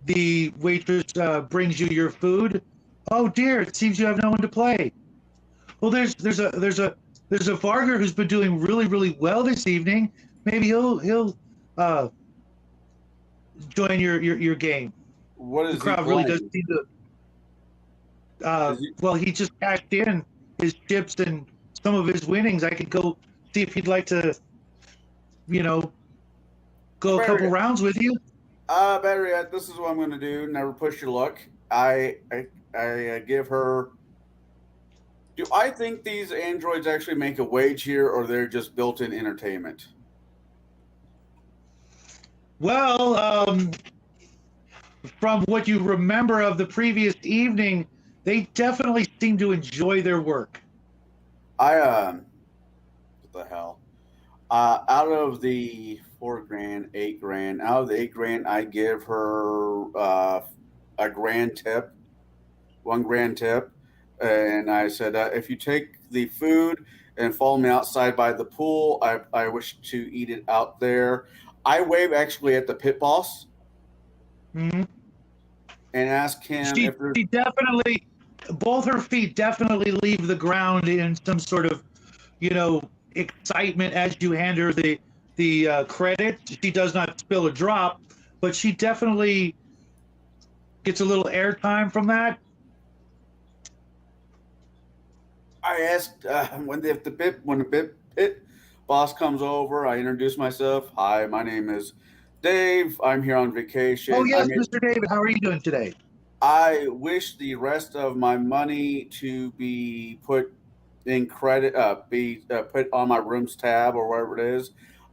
The waitress brings you your food. Oh dear, it seems you have no one to play. Well, there's a Varger who's been doing really well this evening. Maybe he'll join your game. What is the crowd really does seem to. Well, he just cashed in his chips and some of his winnings. I could go see if he'd like to, go a couple rounds with you. Better yet, this is what I'm going to do. Never push your luck. I give her. Do I think these androids actually make a wage here, or they're just built-in entertainment? Well, from what you remember of the previous evening, they definitely seem to enjoy their work. What the hell? Out of the $4,000, $8,000. Out of the $8,000, I give her a grand tip, $1,000 tip, and I said, if you take the food and follow me outside by the pool, I wish to eat it out there. I wave actually at the pit boss Mm-hmm. and ask him if there's. She definitely, both her feet definitely leave the ground in some sort of, excitement as you hand her the credit. She does not spill a drop, but she definitely gets a little airtime from that. I asked when the pit boss comes over, I introduce myself. Hi, my name is Dave. I'm here on vacation. Oh yes, Mr. David, how are you doing today? I wish the rest of my money to be put in credit, put on my rooms tab or whatever it is,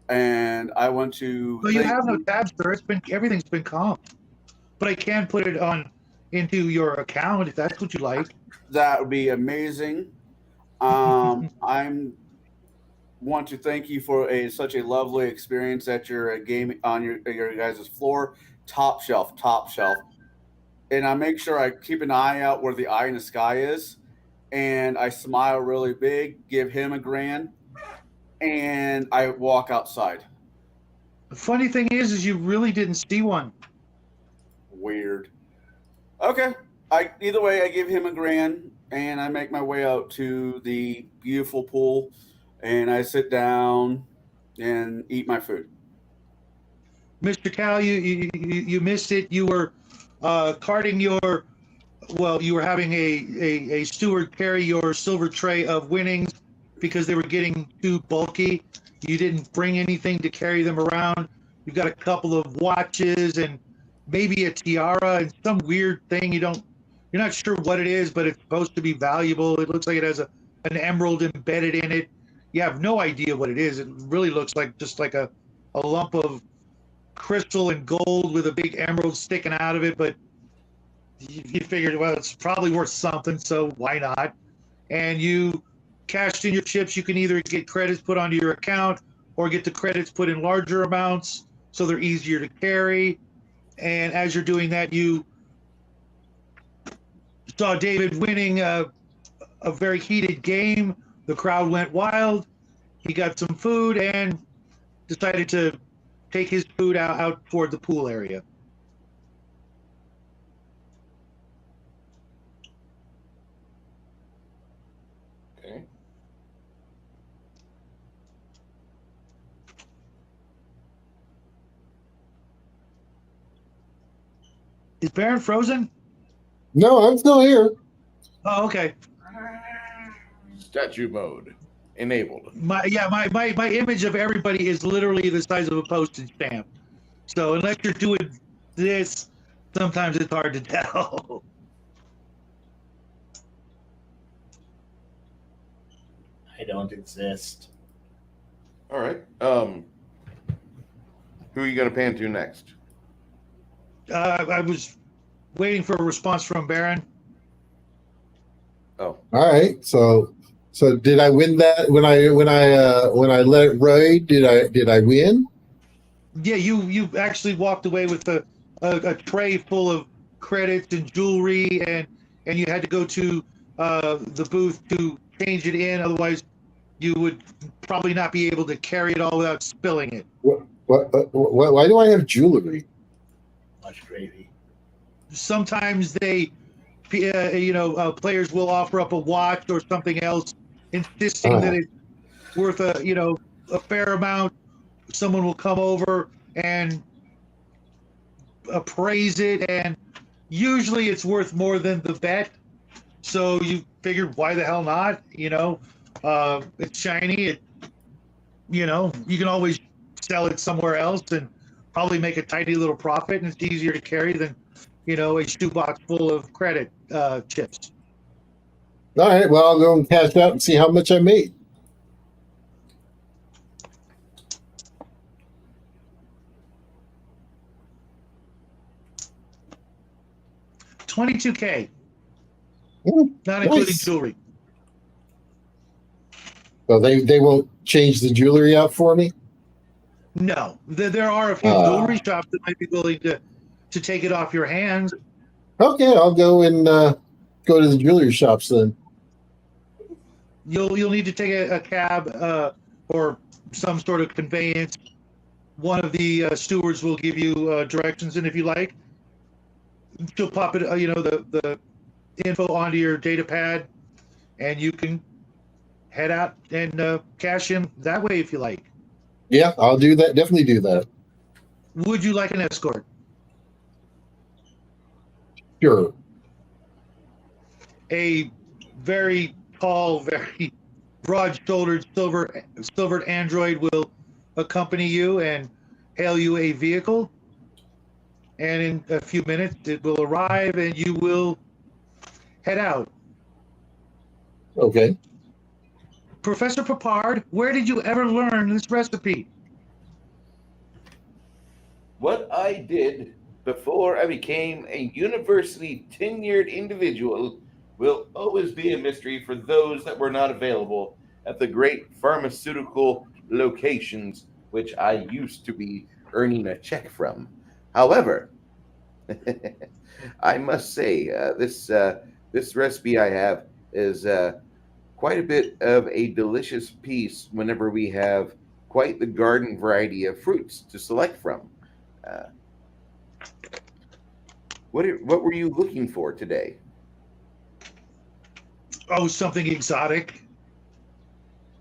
and I want to. Well, you have no tab, sir. Everything's been calm, but I can put it into your account if that's what you like. That would be amazing. I'm want to thank you for such a lovely experience at your game on your guys' floor. Top shelf. And I make sure I keep an eye out where the eye in the sky is, and I smile really big, give him $1,000, and I walk outside. The funny thing is you really didn't see one. Weird. Okay. Either way, I give him $1,000 and I make my way out to the beautiful pool and I sit down and eat my food. Mr. Cal, you missed it. You were carting your, well, you were having a steward carry your silver tray of winnings because they were getting too bulky. You didn't bring anything to carry them around. You've got a couple of watches and maybe a tiara and some weird thing you're not sure what it is, but it's supposed to be valuable. It looks like it has an emerald embedded in it. You have no idea what it is. It really looks like just like a lump of crystal and gold with a big emerald sticking out of it, but you figured, well, it's probably worth something, so why not? And you cashed in your chips. You can either get credits put onto your account or get the credits put in larger amounts so they're easier to carry. And as you're doing that, you saw David winning a very heated game. The crowd went wild. He got some food and decided to take his food out toward the pool area. Okay. Is Baron frozen? No, I'm still here. Oh, okay. Statue mode enabled. My image of everybody is literally the size of a postage stamp. So unless you're doing this, sometimes it's hard to tell. I don't exist. All right. Who are you going to pan to next? I was waiting for a response from Baron. Oh, All right. So did I win that when I let it ride? Did I win? Yeah, you actually walked away with a tray full of credits and jewelry, and you had to go to the booth to change it in. Otherwise, you would probably not be able to carry it all without spilling it. Why do I have jewelry? Much gravy. Sometimes they, players will offer up a watch or something else, insisting that it's worth a fair amount. Someone will come over and appraise it, and usually it's worth more than the bet. So you figured, why the hell not? It's shiny. You can always sell it somewhere else and probably make a tiny little profit, and it's easier to carry than, a shoebox full of credit chips. All right. Well, I'll go and cash out and see how much I made. $22K, Ooh, not including nice. jewelry. So they won't change the jewelry out for me? No, there are a few jewelry shops that might be willing to take it off your hands. Okay, I'll go and go to the jewelry shops then. You'll need to take a cab or some sort of conveyance. One of the stewards will give you directions, and if you like, she'll pop it, the info onto your data pad, and you can head out and cash in that way if you like. Yeah, I'll do that. Definitely do that. Would you like an escort? Sure. A very tall, very broad-shouldered, silvered android will accompany you and hail you a vehicle. And in a few minutes, it will arrive, and you will head out. Okay. Professor Papard, where did you ever learn this recipe? What I did before I became a university tenured individual will always be a mystery for those that were not available at the great pharmaceutical locations which I used to be earning a check from. However, I must say this recipe I have is quite a bit of a delicious piece whenever we have quite the garden variety of fruits to select from. What were you looking for today? Oh, something exotic.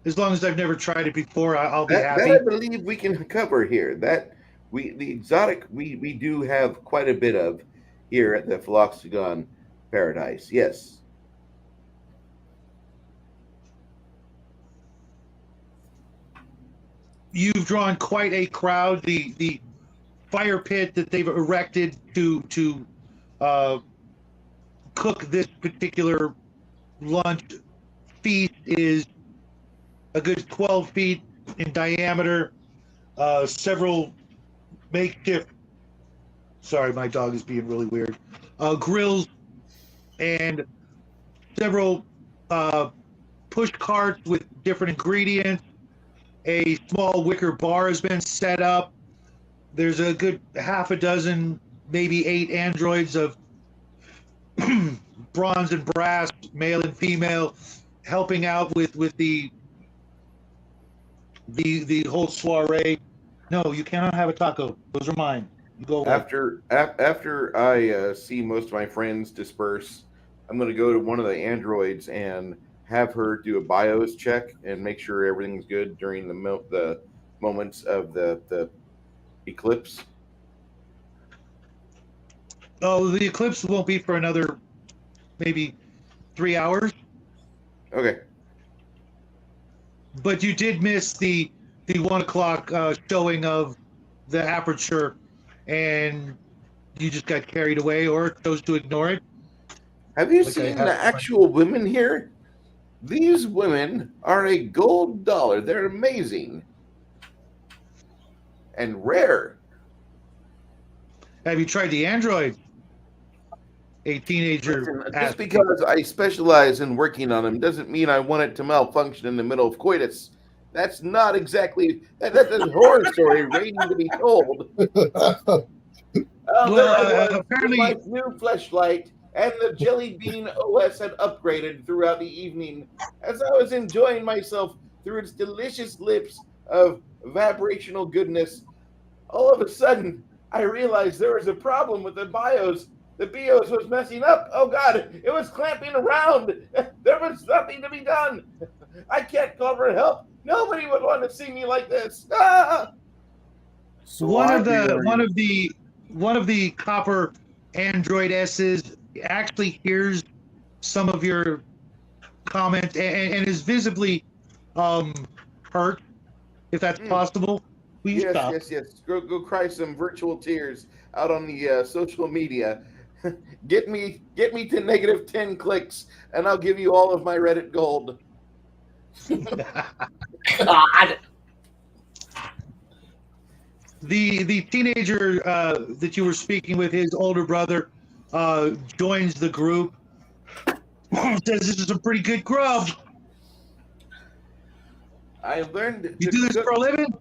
As long as I've never tried it before, I'll be That happy. I believe we can cover here. The exotic we do have quite a bit of here at the Philoxagon Paradise. Yes. You've drawn quite a crowd. The fire pit that they've erected to cook this particular lunch feast is a good 12 feet in diameter. Several makeshift. Sorry, my dog is being really weird. Grills and several push carts with different ingredients. A small wicker bar has been set up. There's a good half a dozen, maybe 8 androids of bronze and brass, male and female, helping out with the whole soiree. No, you cannot have a taco. Those are mine. You go away. After I see most of my friends disperse, I'm going to go to one of the androids and have her do a BIOS check and make sure everything's good during the moments of the eclipse. Oh, the eclipse won't be for another maybe 3 hours. Okay. But you did miss the 1 o'clock showing of the aperture, and you just got carried away or chose to ignore it. Have you Like seen the actual women here? These women are a gold dollar. They're amazing and rare. Have you tried the android? A teenager. Listen, just asked. because I specialize in working on them doesn't mean I want it to malfunction in the middle of coitus. That's not exactly that's a horror story waiting to be told. Apparently, my new fleshlight and the Jelly Bean OS had upgraded throughout the evening as I was enjoying myself through its delicious lips of vibrational goodness. All of a sudden, I realized there was a problem with the BIOS. The BIOS was messing up. Oh God, it was clamping around. There was nothing to be done. I can't call for help. Nobody would want to see me like this. Ah! So one of the copper android S's actually hears some of your comments and is visibly hurt, if that's possible. Will you stop? Yes. Go cry some virtual tears out on the social media. Get me to -10 clicks, and I'll give you all of my Reddit gold. God. The teenager that you were speaking with, his older brother, joins the group. Says this is some pretty good grub. I learned. You do this for a living?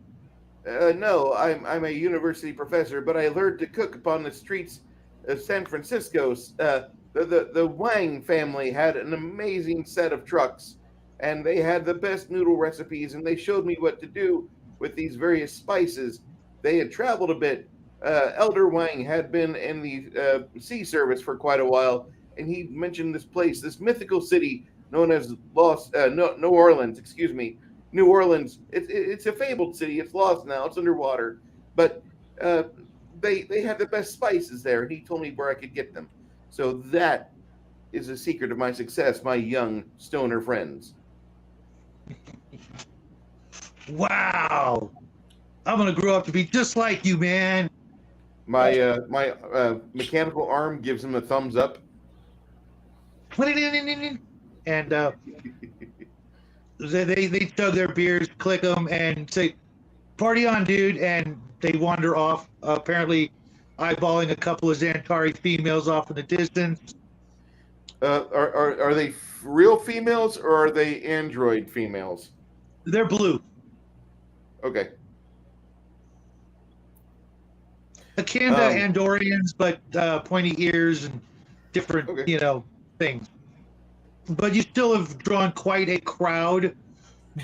No, I'm a university professor, but I learned to cook upon the streets of San Francisco. The Wang family had an amazing set of trucks, and they had the best noodle recipes, and they showed me what to do with these various spices. They had traveled a bit. Elder Wang had been in the sea service for quite a while, and he mentioned this place, this mythical city known as New Orleans. Excuse me, New Orleans. It's a fabled city. It's lost now. It's underwater, but they had the best spices there, and he told me where I could get them. So that is the secret of my success, my young stoner friends. Wow. I'm going to grow up to be just like you, man. My mechanical arm gives him a thumbs up. And they chug their beers, click them, and say, "Party on, dude!" And they wander off. Apparently, eyeballing a couple of Xantari females off in the distance. Are they real females or are they android females? They're blue. Okay. Akin to Andorians, but pointy ears and different, Okay. things. But you still have drawn quite a crowd.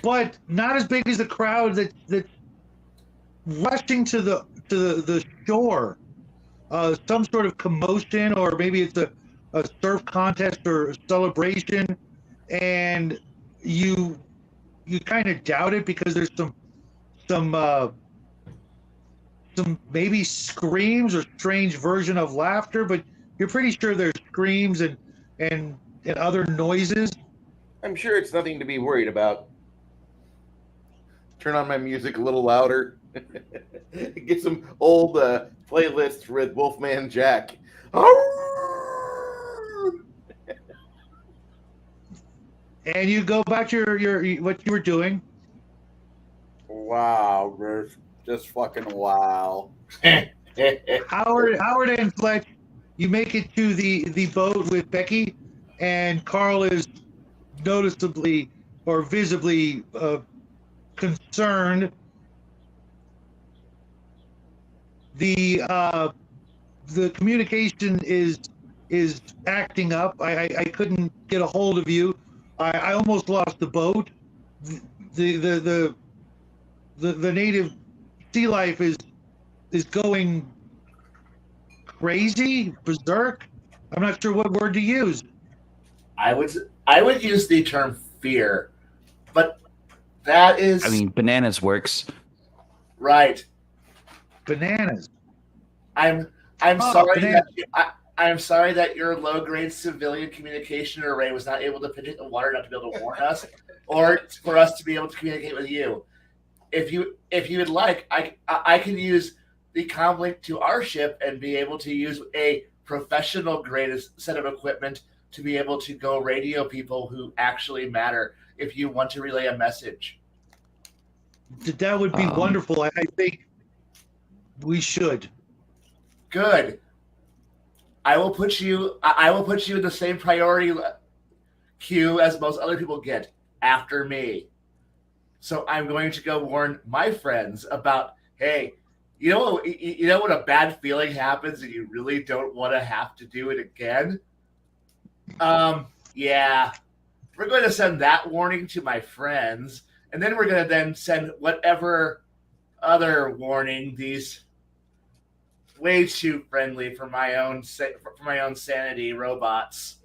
but not as big as the crowd that rushing to the shore. Some sort of commotion, or maybe it's a surf contest or a celebration, and you kind of doubt it because there's some maybe screams or strange version of laughter, but you're pretty sure there's screams and other noises. I'm sure it's nothing to be worried about. Turn on my music a little louder. Get some old playlists with Wolfman Jack. And you go back to your what you were doing. Wow, Ruth. Just fucking wow. Howard and Fletch, you make it to the boat with Becky, and Carl is noticeably or visibly concerned. The communication is acting up. I couldn't get a hold of you. I almost lost the boat. The native sea life is going crazy, berserk. I'm not sure what word to use. I would use the term fear, but that is. I mean, bananas works. Right. Bananas. I'm sorry bananas. I'm sorry that your low-grade civilian communication array was not able to pitch it in the water enough to be able to warn us, or for us to be able to communicate with you. If you would like, I can use the comlink to our ship and be able to use a professional grade set of equipment to be able to go radio people who actually matter if you want to relay a message. That would be wonderful. I think we should. Good. I will put you in the same priority queue as most other people get after me. So I'm going to go warn my friends about, hey, you know when a bad feeling happens and you really don't want to have to do it again? Yeah. We're going to send that warning to my friends, and then we're going to then send whatever other warning these way too friendly for my own sanity robots.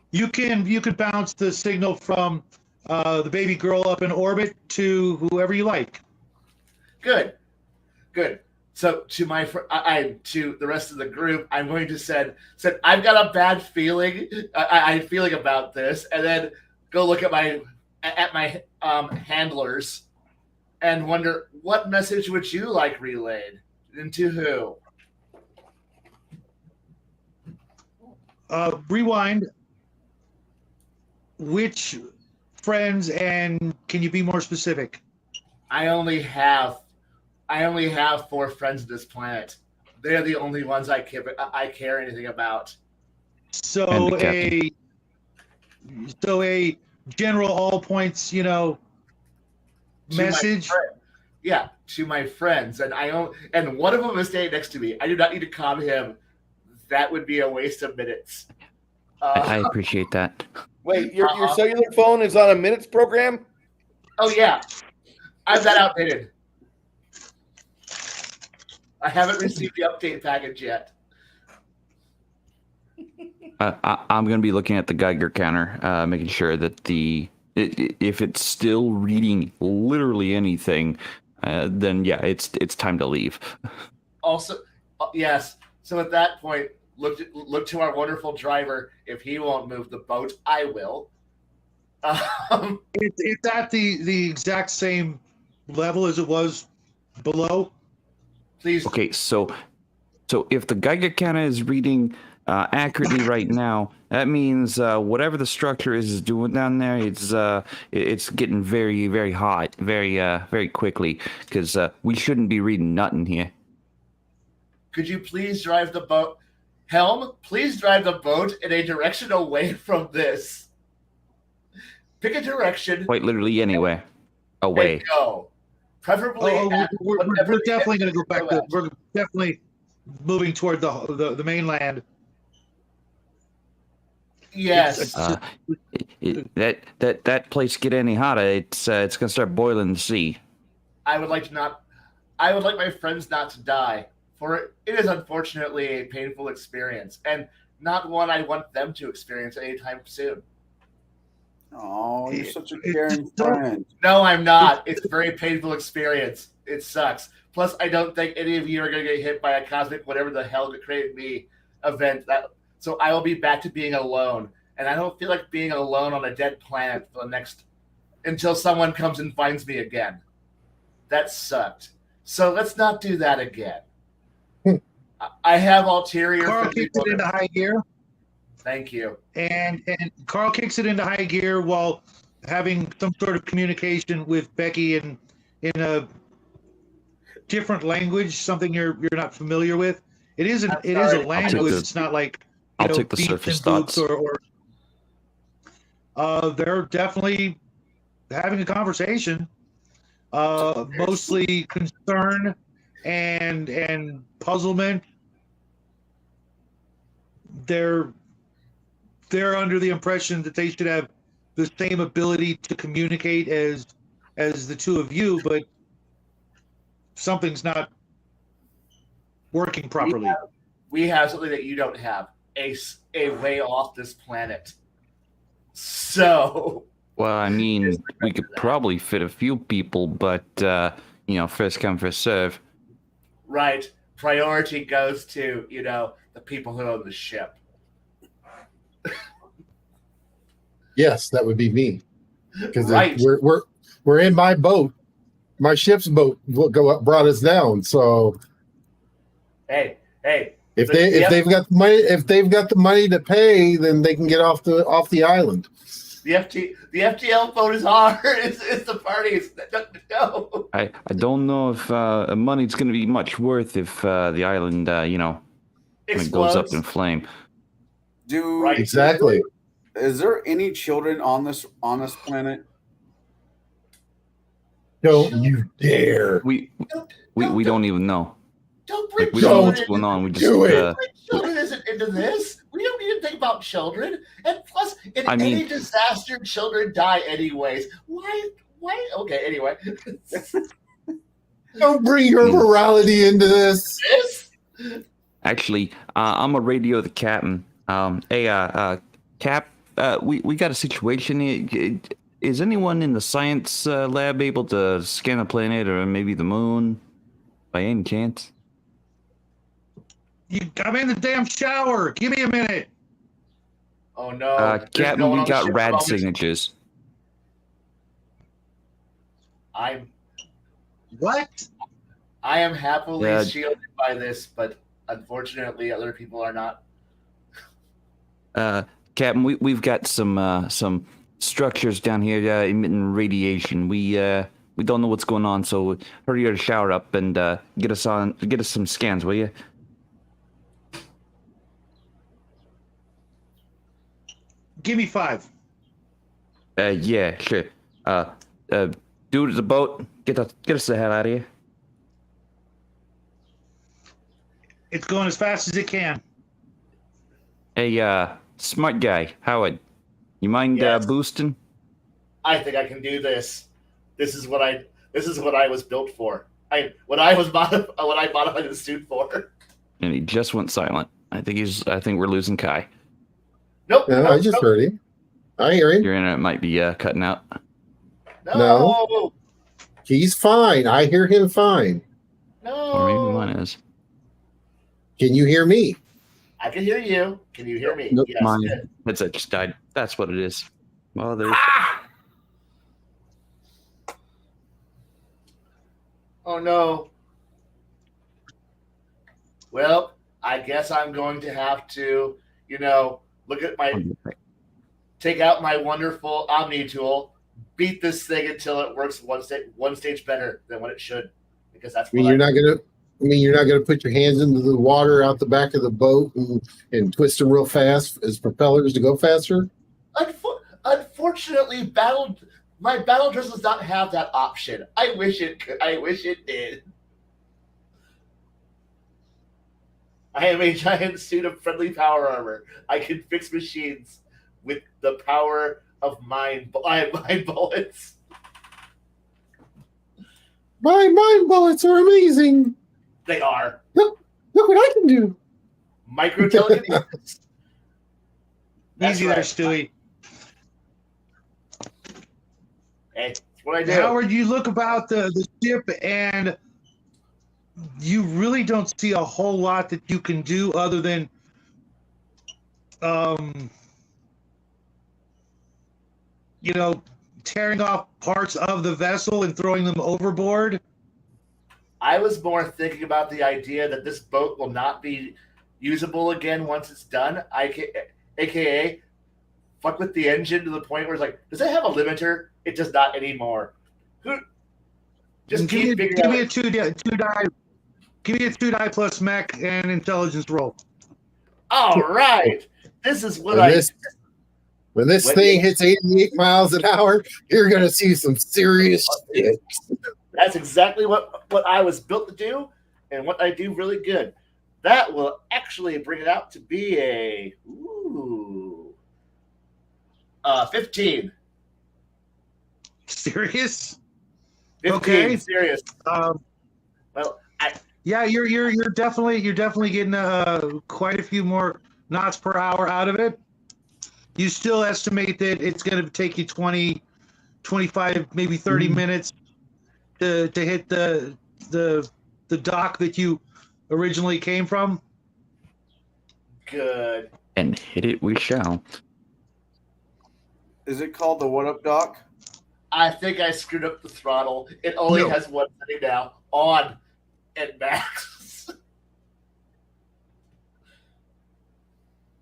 You could bounce the signal from the baby girl up in orbit to whoever you like. Good. So to to the rest of the group, I'm going to said I've got a bad feeling. I'm feeling about this, and then go look at my handlers and wonder what message would you like relayed and to who. Rewind. Which friends, and can you be more specific? I only have 4 friends on this planet. They're the only ones I care anything about. So a general all points, message. To my friends, and one of them is standing next to me. I do not need to calm him. That would be a waste of minutes. I appreciate that. Wait, your cellular phone is on a minutes program? Oh yeah, I'm that outdated. I haven't received the update package yet. I'm going to be looking at the Geiger counter, making sure that if it's still reading literally anything, then yeah, it's time to leave. Also, yes. So at that point, look to our wonderful driver. If he won't move the boat, I will. It's at the exact same level as it was below. Please. Okay, so if the Geiger counter is reading accurately right now, that means whatever the structure is doing down there, it's getting very, very hot, very quickly, because we shouldn't be reading nothing here. Could you please drive the boat? Helm, please drive the boat in a direction away from this. Pick a direction. Quite literally anywhere. Away. And go. Preferably. We're definitely going to go back. We're definitely moving toward the mainland. Yes. That place get any hotter, it's gonna start boiling the sea. I would like my friends not to die, for it is unfortunately a painful experience, and not one I want them to experience anytime soon. Oh, you're such a It- caring it don't- friend. No, I'm not. It's a very painful experience. It sucks. Plus, I don't think any of you are going to get hit by a cosmic whatever the hell created me event. So I will be back to being alone, and I don't feel like being alone on a dead planet for the next until someone comes and finds me again. That sucked. So let's not do that again. I have ulterior. Carl kicks it into high gear, Thank you. and Carl kicks it into high gear while having some sort of communication with Becky in a different language, something you're not familiar with. It is a language. It's not like I'll take the surface thoughts. or they're definitely having a conversation. Mostly concern and puzzlement. They're under the impression that they should have the same ability to communicate as the two of you, but something's not working properly. We have something that you don't have. A way off this planet. So. Well, I mean, we could probably fit a few people, but first come, first serve. Right. Priority goes to, the people who own the ship. Yes, that would be me. Because Right. we're in my boat. My ship's boat brought us down. So Hey. if they've got the money to pay, then they can get off the island. The FTL boat is ours. It's the parties. No. I don't know if money's going to be much worth if the island, it goes up in flame. Right. Exactly. Is there any children on this planet? Don't you dare. We don't even know. Don't bring We don't know children what's going on. We just do it. Children isn't into this. We don't need to think about children. And plus, in I mean- any disaster, children die anyways. Why? Okay, anyway. Don't bring your morality into this. This? Actually, I'm a radio the captain. Cap, we got a situation. Is anyone in the science lab able to scan a planet or maybe the moon by any chance? I'm in the damn shower. Give me a minute. Oh no. There's Captain, no one we on the got ship rad at the moment. signatures. I What? am happily Yeah. shielded by this, but unfortunately, other people are not. Captain, we've got some structures down here emitting radiation. We don't know what's going on, so hurry your shower up and get us some scans, will you? Give me 5. Yeah, sure. Dude at the boat, get us the hell out of here. It's going as fast as it can. Hey, smart guy, Howard, you mind Yes. boosting? I think I can do this. This is what I was built for. What I modified the suit for. And he just went silent. I think we're losing Kai. Nope. No, I just heard him. I hear him. Your internet might be cutting out. No. He's fine. I hear him fine. Or maybe No. mine is. Can you hear me? I can hear you. Can you hear me? Nope, Yes. Mine good. headset just died. That's what it is. Well, there's. Oh no. Well, I guess I'm going to have to, look at take out my wonderful Omni tool, beat this thing until it works one stage better than what it should, because that's I mean, what you're not gonna put your hands into the water out the back of the boat and twist them real fast as propellers to go faster. Unfortunately, my battle dress does not have that option. I wish it could. I wish it did. I am a giant suit of friendly power armor. I can fix machines. with the power of mind bullets. My mind bullets are amazing. They are Look what I can do. micro telekinesis. That's Easy right. there, Stewie. Hey, that's what I do. Howard, you look about the ship and you really don't see a whole lot that you can do other than tearing off parts of the vessel and throwing them overboard. I was more thinking about the idea that this boat will not be usable again once it's done. AKA, fuck with the engine to the point where it's like, does it have a limiter? It does not anymore. Just give keep me a figuring out. two die. Give me a 2 die plus mech and intelligence roll. All right, this is what When this thing hits 88 miles an hour, you're going to see some serious shit. That's exactly what I was built to do, and what I do really good. That will actually bring it out to be a 15. Serious? 15, Okay. serious. Well, yeah, you're definitely getting quite a few more knots per hour out of it. You still estimate that it's going to take you 20, 25, maybe 30 minutes to hit the dock that you originally came from. good. And hit it we shall. Is it called the What Up Doc? I think I screwed up the throttle. It only has one setting now, on and max.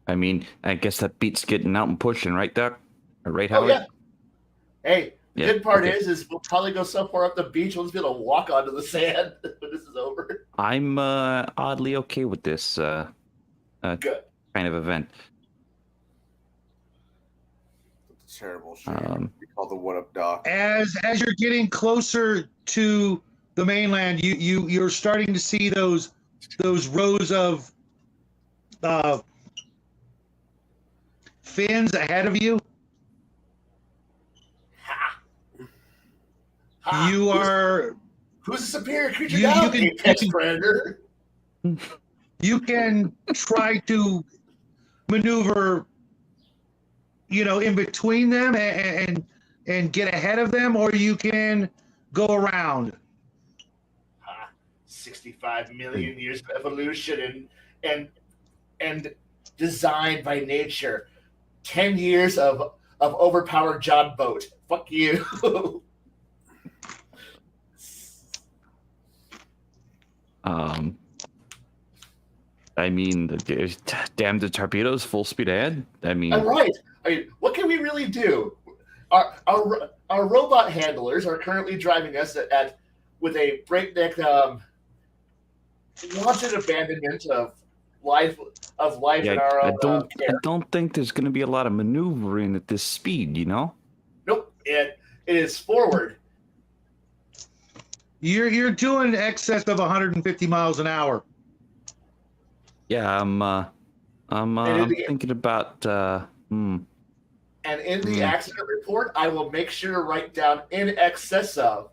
I mean, I guess that beats getting out and pushing, right, Doc? Right, Oh Howard? yeah. Hey, the Yeah, good part okay. is we'll probably go so far up the beach we'll just be able to walk onto the sand when this is over. I'm oddly okay with this Good. kind of event. It's a terrible shame. It's called the What Up Doc. As you're getting closer to the mainland, you're starting to see those rows of fins ahead of you. Ha. You are. Who's the superior creature You now? can- Apex you can- Predator. You can try to maneuver, in between them and get ahead of them, or you can go around. 65 million years of evolution and designed by nature. 10 years of overpowered John Boat. Fuck you. I mean, damn the torpedoes, full speed ahead. I mean, I'm right. I mean, what can we really do? Our robot handlers are currently driving us with a breakneck wanted abandonment of life yeah, in our I own care. don't think there's going to be a lot of maneuvering at this speed. Nope. It is forward. You're doing excess of 150 miles an hour. Yeah, I'm thinking about. And in the accident report, I will make sure to write down in excess of,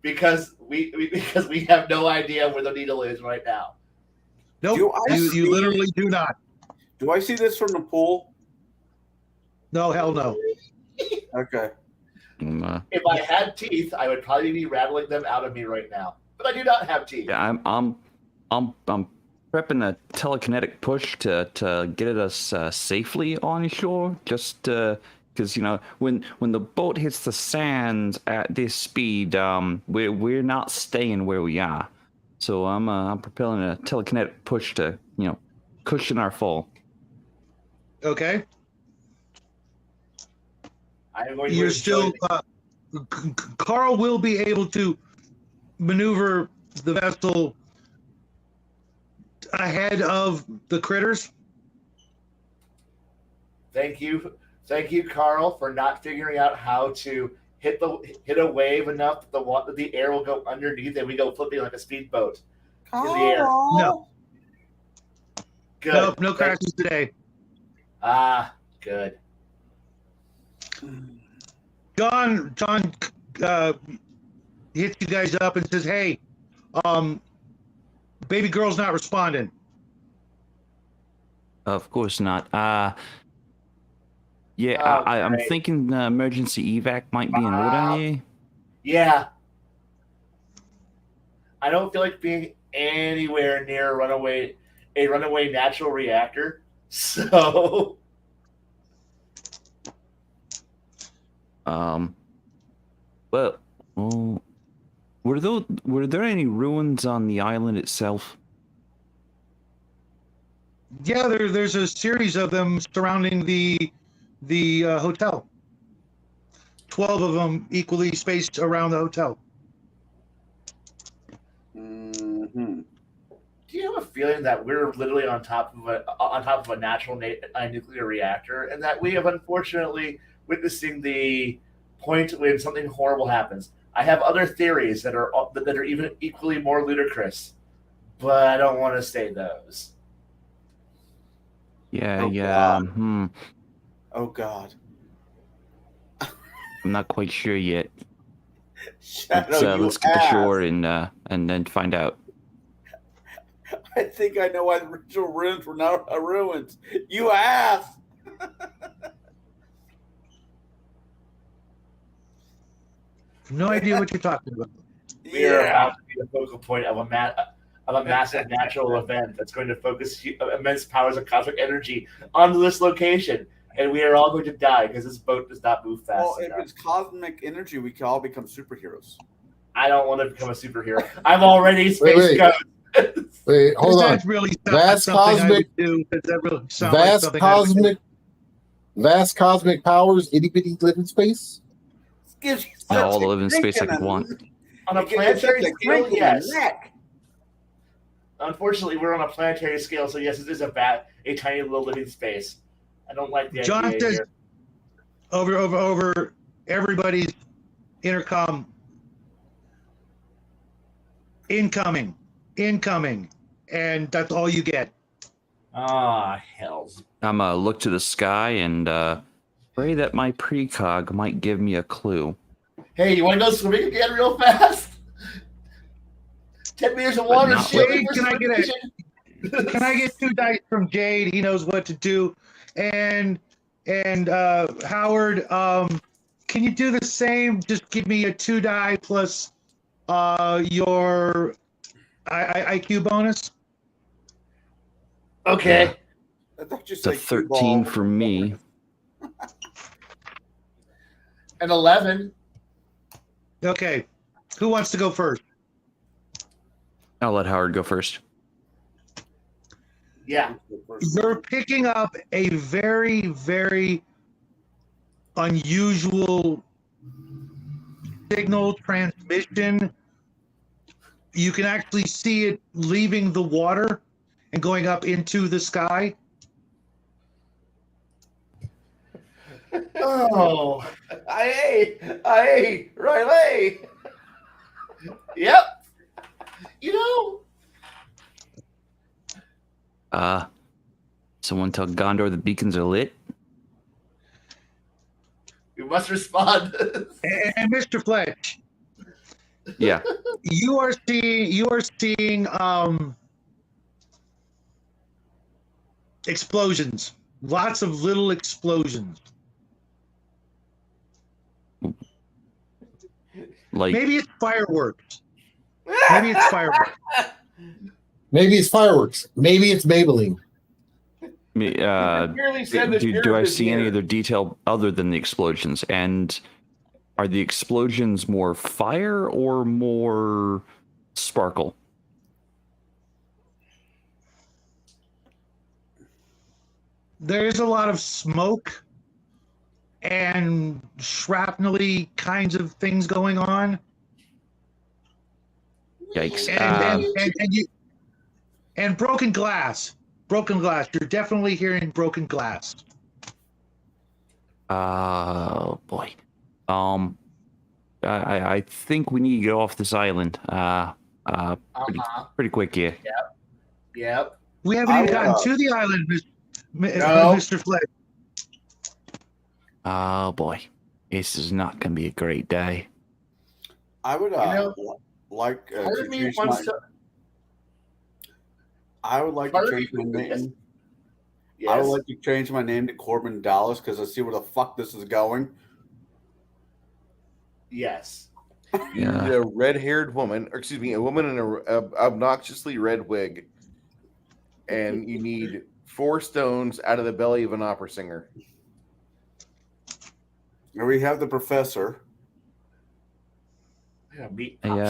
because we have no idea where the needle is right now. Nope, you literally do not. Do I see this from the pool? No, hell no. Okay. If I had teeth, I would probably be rattling them out of me right now. But I do not have teeth. Yeah, I'm prepping a telekinetic push to get us safely on shore. Just because when the boat hits the sand at this speed, we're not staying where we are. So I'm propelling a telekinetic push to cushion our fall. Okay. I am going to You're enjoy still. Carl will be able to maneuver the vessel ahead of the critters. Thank you, Carl, for not figuring out how to hit a wave enough that the air will go underneath and we go flipping like a speedboat in the air. No. Good. Nope, no crashes today. Ah, good. John hits you guys up and says, "Hey, baby girl's not responding." Of course not. Yeah, Oh, I'm great. thinking emergency evac might be in order here. Yeah. I don't feel like being anywhere near a runaway natural reactor. So Well, were there any ruins on the island itself? Yeah, there's a series of them surrounding the hotel. 12 of them equally spaced around the hotel. Mm-hmm. do you have a feeling that we're literally on top of a natural nuclear reactor, and that we have unfortunately witnessing the point when something horrible happens? I have other theories that are even equally more ludicrous, but I don't want to say those. Yeah, Oh, yeah. God. Oh God. I'm not quite sure yet. Shadow, Let's get ashore and then find out. I think I know why the original ruins were now ruins. You ass. No idea what you're talking about. We are about to be the focal point of a massive natural event that's going to focus immense powers of cosmic energy onto this location, and we are all going to die because this boat does not move fast Well, if enough. it's cosmic energy, we can all become superheroes. I don't want to become a superhero. I'm already Space Ghost. Wait, hold on. That really sounds Vast like something I cosmic- would do. Does that really sound like something I would do? Vast cosmic powers, itty bitty live in space. Gives you Yeah, all such the a live in space I kick could want. On a It gives you such planetary a scale, kick in the yes. neck. Unfortunately, we're on a planetary scale, so yes, it is a tiny little living space. I don't like the John idea says here. over everybody's intercom. Incoming, and that's all you get. Ah, hells. I'm gonna look to the sky and pray that my precog might give me a clue. Hey, you want to go swimming again real fast? 10 meters of water, not shit. Wait, can I get 2 dice from Jaide? He knows what to do. And Howard, can you do the same? Just give me a 2 die plus your IQ bonus. Okay. I thought you It's a said cue 13 ball. for me. An 11. Okay. Who wants to go first? I'll let Howard go first. Yeah. You're picking up a very, very unusual signal transmission. You can actually see it leaving the water and going up into the sky. Oh. Aye, Riley. Yep. You know, Someone tell Gondor the beacons are lit. we must respond. And Mr. Fletch, Yeah. you are seeing explosions. Lots of little explosions. Like Maybe it's fireworks. Maybe it's fireworks. Maybe it's fireworks. Maybe it's Maybelline. Clearly said the do sheriff I is see any here. other detail other than the explosions? And are the explosions more fire or more sparkle? There's a lot of smoke and shrapnel-y kinds of things going on. Yikes. And broken glass. Broken glass. You're definitely hearing broken glass. Oh boy. I think we need to get off this island. Pretty quick here. Yep. We haven't even gotten to the island, No. Mr. Fletch. Oh boy, this is not going to be a great day. I would like Part to of me change wants my. to. I would like Part to of me- change my name. Yes. I would like to change my name to Corbin Dallas because I see where the fuck this is going. Yes. You need a red-haired woman, or excuse me, a woman in a obnoxiously red wig, and you need 4 stones out of the belly of an opera singer. And we have the professor. Yeah, meat. All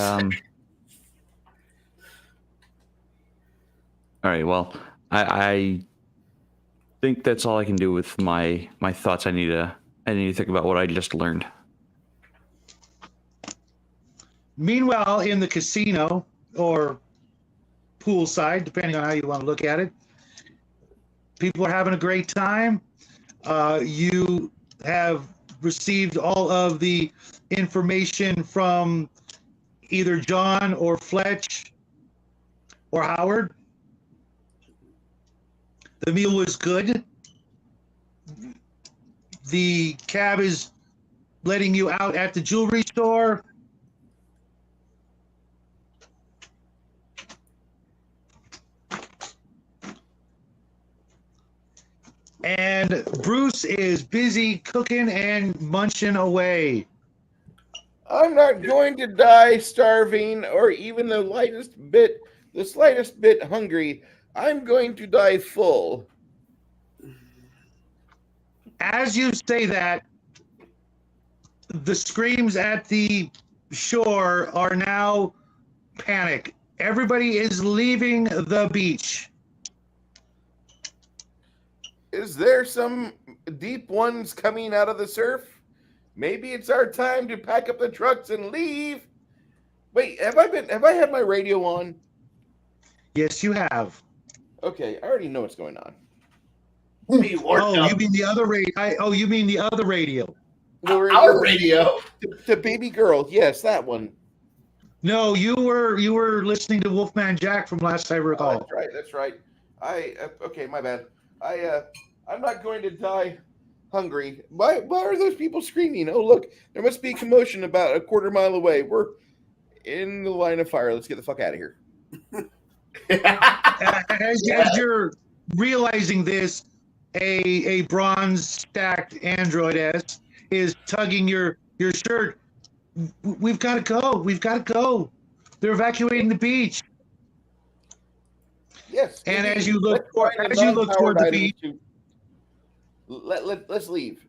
right. Well, I think that's all I can do with my thoughts. I need to think about what I just learned. Meanwhile, in the casino or poolside, depending on how you want to look at it, people are having a great time. You have received all of the information from either John or Fletch or Howard. The meal was good. The cab is letting you out at the jewelry store. And Bruce is busy cooking and munching away. I'm not going to die starving or even the slightest bit hungry. I'm going to die full. As you say that, the screams at the shore are now panic. Everybody is leaving the beach. Is there some deep ones coming out of the surf? Maybe it's our time to pack up the trucks and leave. Wait, have I had my radio on? Yes, you have. Okay, I already know what's going on. Me worked Oh, up. you mean the other radio? You mean the other radio? Our radio. The baby girl, yes, that one. No, you were listening to Wolfman Jack from last I recall. That's right. Okay, my bad. I'm not going to die hungry. Why are those people screaming? Oh, look, there must be a commotion about a quarter mile away. We're in the line of fire. Let's get the fuck out of here. As you're realizing this, a bronze stacked android is tugging your shirt. We've got to go. We've got to go. They're evacuating the beach. Yes. And indeed. as you look toward Non-powered the items beach, let's leave.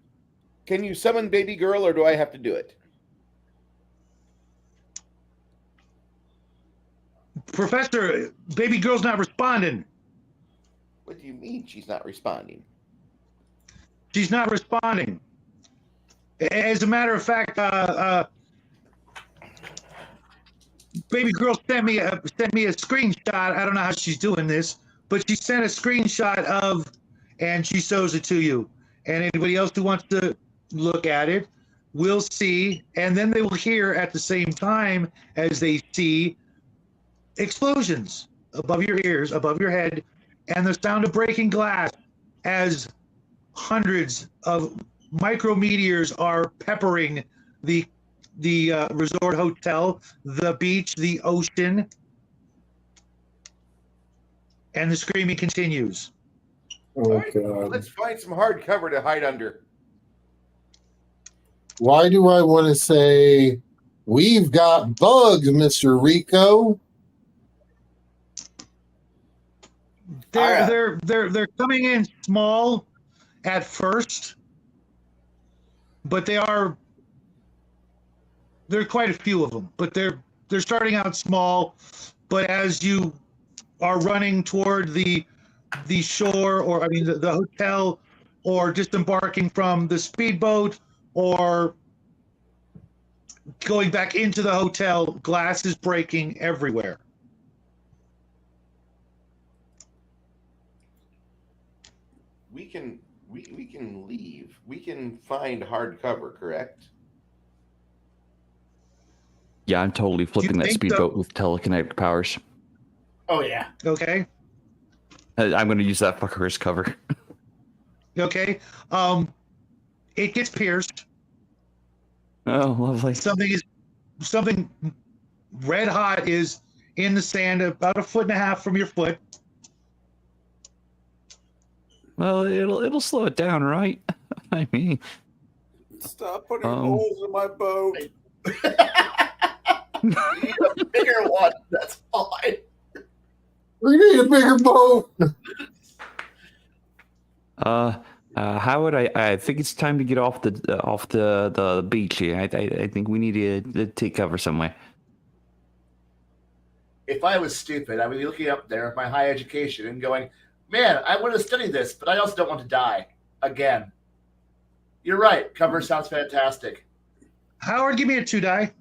Can you summon baby girl, or do I have to do it? Professor, baby girl's not responding. What do you mean she's not responding? She's not responding. As a matter of fact, baby girl sent me a screenshot. I don't know how she's doing this, but she sent a screenshot of, and she shows it to you. And anybody else who wants to look at it will see, and then they will hear at the same time as they see explosions above your ears, above your head, and the sound of breaking glass as hundreds of micrometeors are peppering the resort hotel, the beach, the ocean, and the screaming continues. Oh, All right, God. let's find some hard cover to hide under. Why do I want to say, we've got bugs, Mr. Rico? They're coming in small at first, but there are quite a few of them. But they're starting out small. But as you are running toward the shore, or the hotel, or disembarking from the speedboat, or going back into the hotel, glass is breaking everywhere. We can leave. We can find hard cover, correct? Yeah, I'm totally flipping that think speedboat with telekinetic powers. Oh yeah. Okay. I'm going to use that fucker as cover. Okay. It gets pierced. Oh, lovely. Something red hot is in the sand about 1.5 feet from your foot. Well, it'll slow it down, right? I mean, Stop putting holes in my boat. You need a bigger one. That's fine. We need a bigger boat. how would I think it's time to get off the beach here. I think we need to take cover somewhere. If I was stupid, I would be looking up there with my high education and going, man, I want to study this, but I also don't want to die again. You're right. Cover sounds fantastic. Howard, give me a 2 die.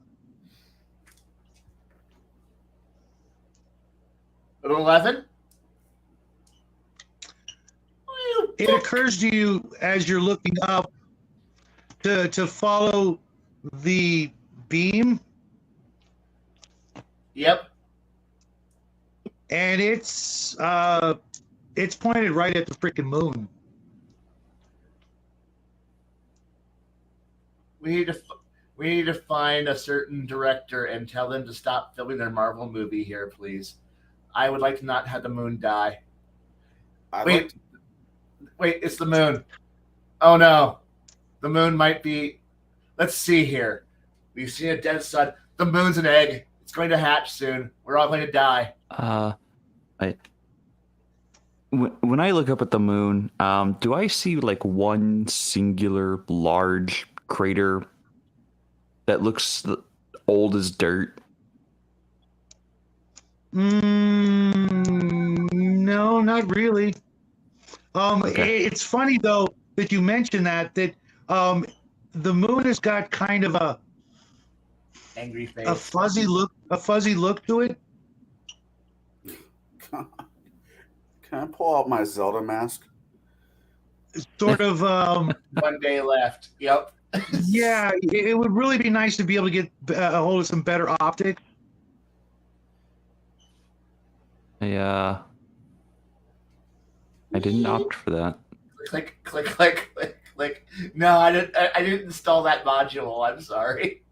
An 11? It occurs to you as you're looking up to follow the beam. Yep. And it's pointed right at the freaking moon. We need to find a certain director and tell them to stop filming their Marvel movie here, please. I would like to not have the moon die. Wait, it's the moon. Oh no. The moon might be. Let's see here. We've seen a dead sun. The moon's an egg. It's going to hatch soon. We're all going to die. When I look up at the moon, do I see like one singular large crater that looks old as dirt? No, not really. Okay. It's funny though that you mentioned that the moon has got kind of a Angry face. a fuzzy look to it. Can I pull out my Zelda mask? Sort of 1 day left. Yep. yeah, it would really be nice to be able to get a hold of some better optics. I didn't opt for that. Click, click, click, click, click. No, I didn't install that module. I'm sorry.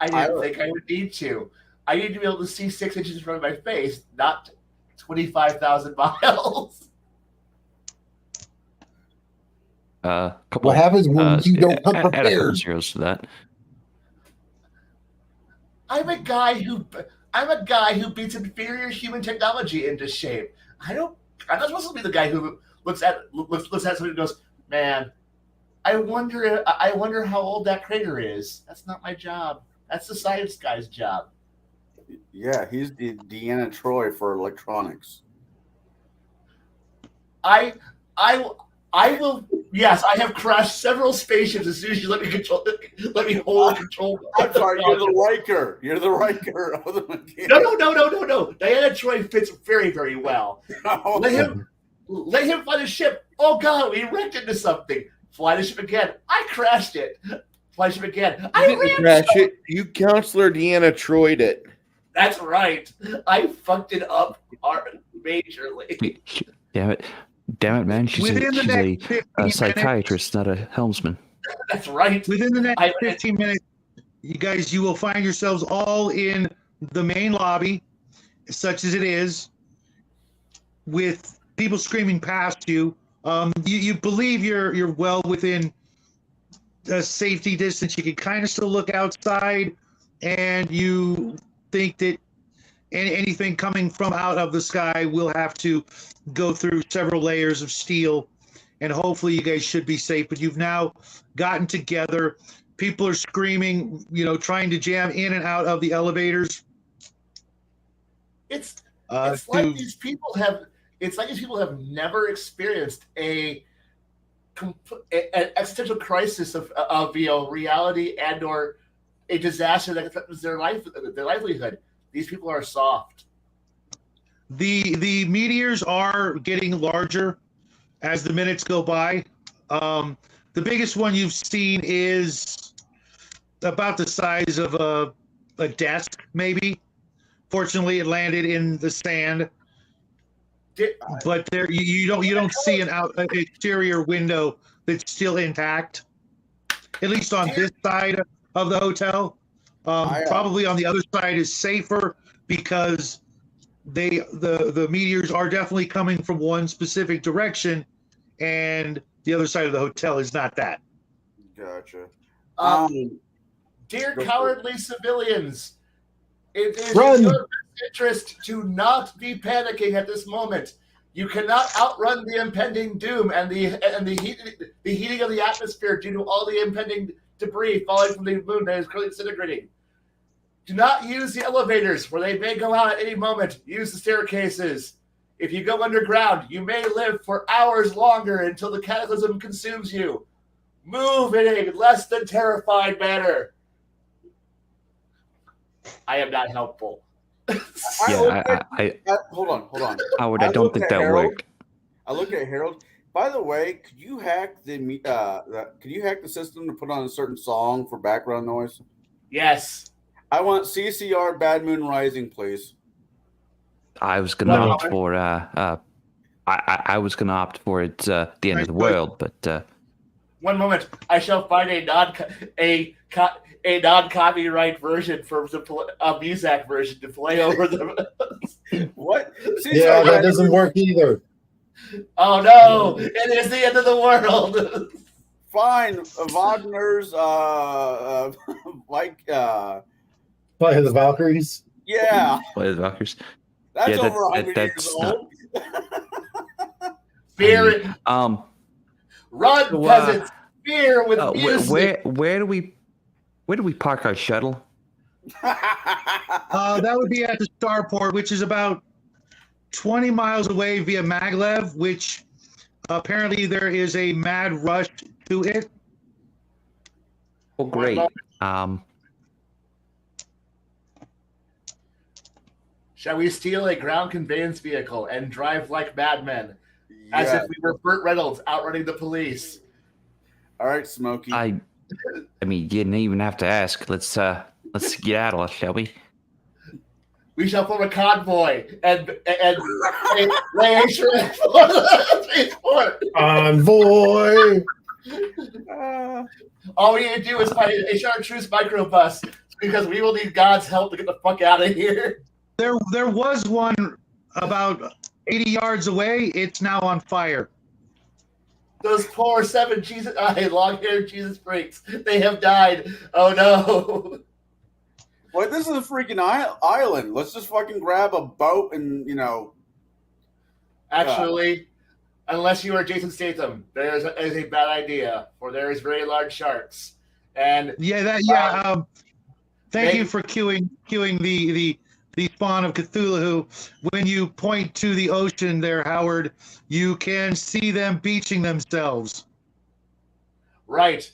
I didn't think I would need to. I need to be able to see 6 inches in front of my face, not 25,000 miles. What happens when you don't come add a couple prepared? zeros to that. I'm a guy who beats inferior human technology into shape. I'm not supposed to be the guy who looks at somebody and goes, "Man, I wonder how old that crater is." That's not my job. That's the science guy's job. Yeah, he's the Deanna Troy for electronics. I will. Yes, I have crashed several spaceships as soon as you let me hold control. I'm sorry, you're the Riker. You're the Riker of the mechanic. No. Diana Troy fits very, very well. Let him fly the ship. Oh God, we wrecked into something. Fly the ship again. I crashed it. Fly the ship again. You didn't crash it. You Counselor Deanna Troyed it. That's right. I fucked it up majorly. Damn it, man! She's a psychiatrist, not a helmsman. That's right. Within the next 15 minutes, you will find yourselves all in the main lobby, such as it is, with people screaming past you. You believe you're well within a safety distance. You can kind of still look outside, and you think that anything coming from out of the sky will have to go through several layers of steel, and hopefully you guys should be safe. But you've now gotten together. People are screaming, trying to jam in and out of the elevators. It's like these people have never experienced an existential crisis of reality and/or a disaster that threatens their livelihood. These people are soft. The meteors are getting larger as the minutes go by. The biggest one you've seen is about the size of a desk, maybe. Fortunately, it landed in the sand. but there you don't see an exterior window that's still intact. At least on this side of the hotel. Probably on the other side is safer because the meteors are definitely coming from one specific direction, and the other side of the hotel is not that. Gotcha. Dear cowardly civilians, it is Run. in your best interest to not be panicking at this moment. You cannot outrun the impending doom and the heating of the atmosphere due to all the impending debris falling from the moon that is currently disintegrating. Do not use the elevators, where they may go out at any moment. Use the staircases. If you go underground, you may live for hours longer until the cataclysm consumes you. Move in a less than terrified manner. I am not helpful. Hold on. Howard, I don't think that worked. I look at Harold. By the way, could you hack the system to put on a certain song for background noise? Yes. I want CCR Bad Moon Rising, please. I was gonna opt for I was gonna opt for it the end of the world, but one moment. I shall find a non-copyright version for a Muzak version to play over the. What? Yeah, that doesn't work either. Oh no! It is the end of the world. Fine, Wagner's Play of the Valkyries. Yeah. Play the Valkyries. That's over 100 years old. Spirit. Run, peasants! Fear with music. Where do we park our shuttle? That would be at the starport, which is about 20 miles away via Maglev, which apparently there is a mad rush to it. Oh, great. Shall we steal a ground conveyance vehicle and drive like madmen, as if we were Burt Reynolds outrunning the police? All right, Smokey. I mean, you didn't even have to ask. Let's skedaddle, shall we? We shall form a convoy and lay a trail for the spaceport. Convoy. All we need to do is find a chartreuse microbus because we will need God's help to get the fuck out of here. There was one about 80 yards away. It's now on fire. Those poor long-haired Jesus freaks. They have died. Oh no. Well, this is a freaking island. Let's just fucking grab a boat and, Actually, unless you are Jason Statham, that is a bad idea, for there is very large sharks. And thank you for cueing the spawn of Cthulhu. When you point to the ocean there, Howard, you can see them beaching themselves. Right.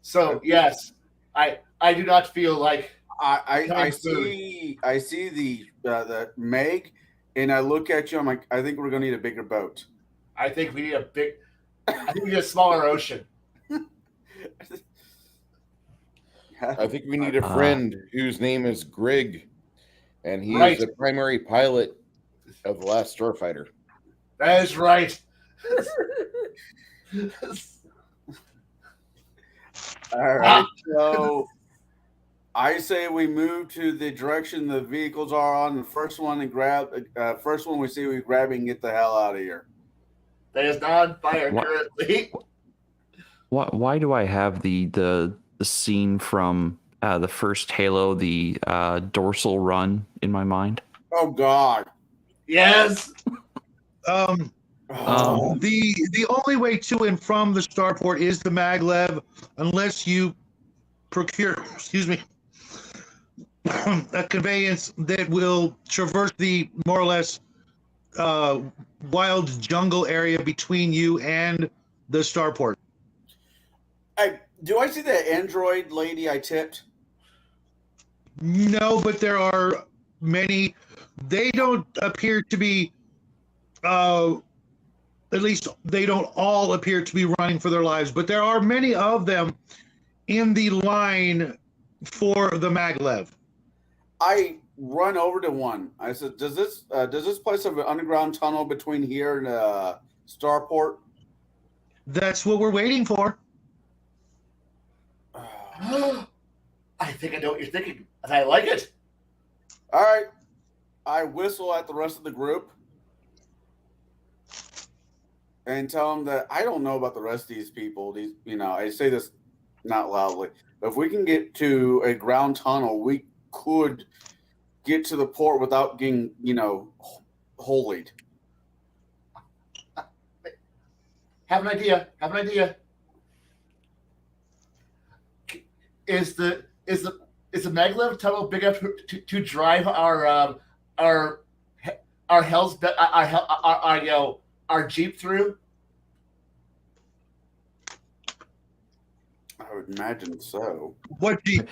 So yes, I do not feel like I see the Meg, and I look at you. I'm like, I think we're gonna need a bigger boat. I think we need a smaller ocean. I think we need a friend whose name is Greg, and he is the primary pilot of the last Starfighter. That is right. All right, so I say we move to the direction the vehicles are on. The first one we see, we grab and get the hell out of here. That is not on fire currently. Why do I have the scene from the first Halo, the dorsal run, in my mind? Oh God! Yes. The only way to and from the starport is the maglev, unless you procure, a conveyance that will traverse the more or less wild jungle area between you and the starport. Do I see that android lady I tipped? No, but there are many. They don't appear to be, at least they don't all appear to be running for their lives, but there are many of them in the line for the maglev. I run over to one. I said, "Does this place have an underground tunnel between here and Starport?" That's what we're waiting for. I think I know what you're thinking, and I like it. All right. I whistle at the rest of the group and tell them that I don't know about the rest of these people. I say this not loudly, but if we can get to a ground tunnel, we could get to the port without getting, holied. Have an idea. Is the maglev tunnel big enough to drive our Jeep through? I would imagine so. What Jeep?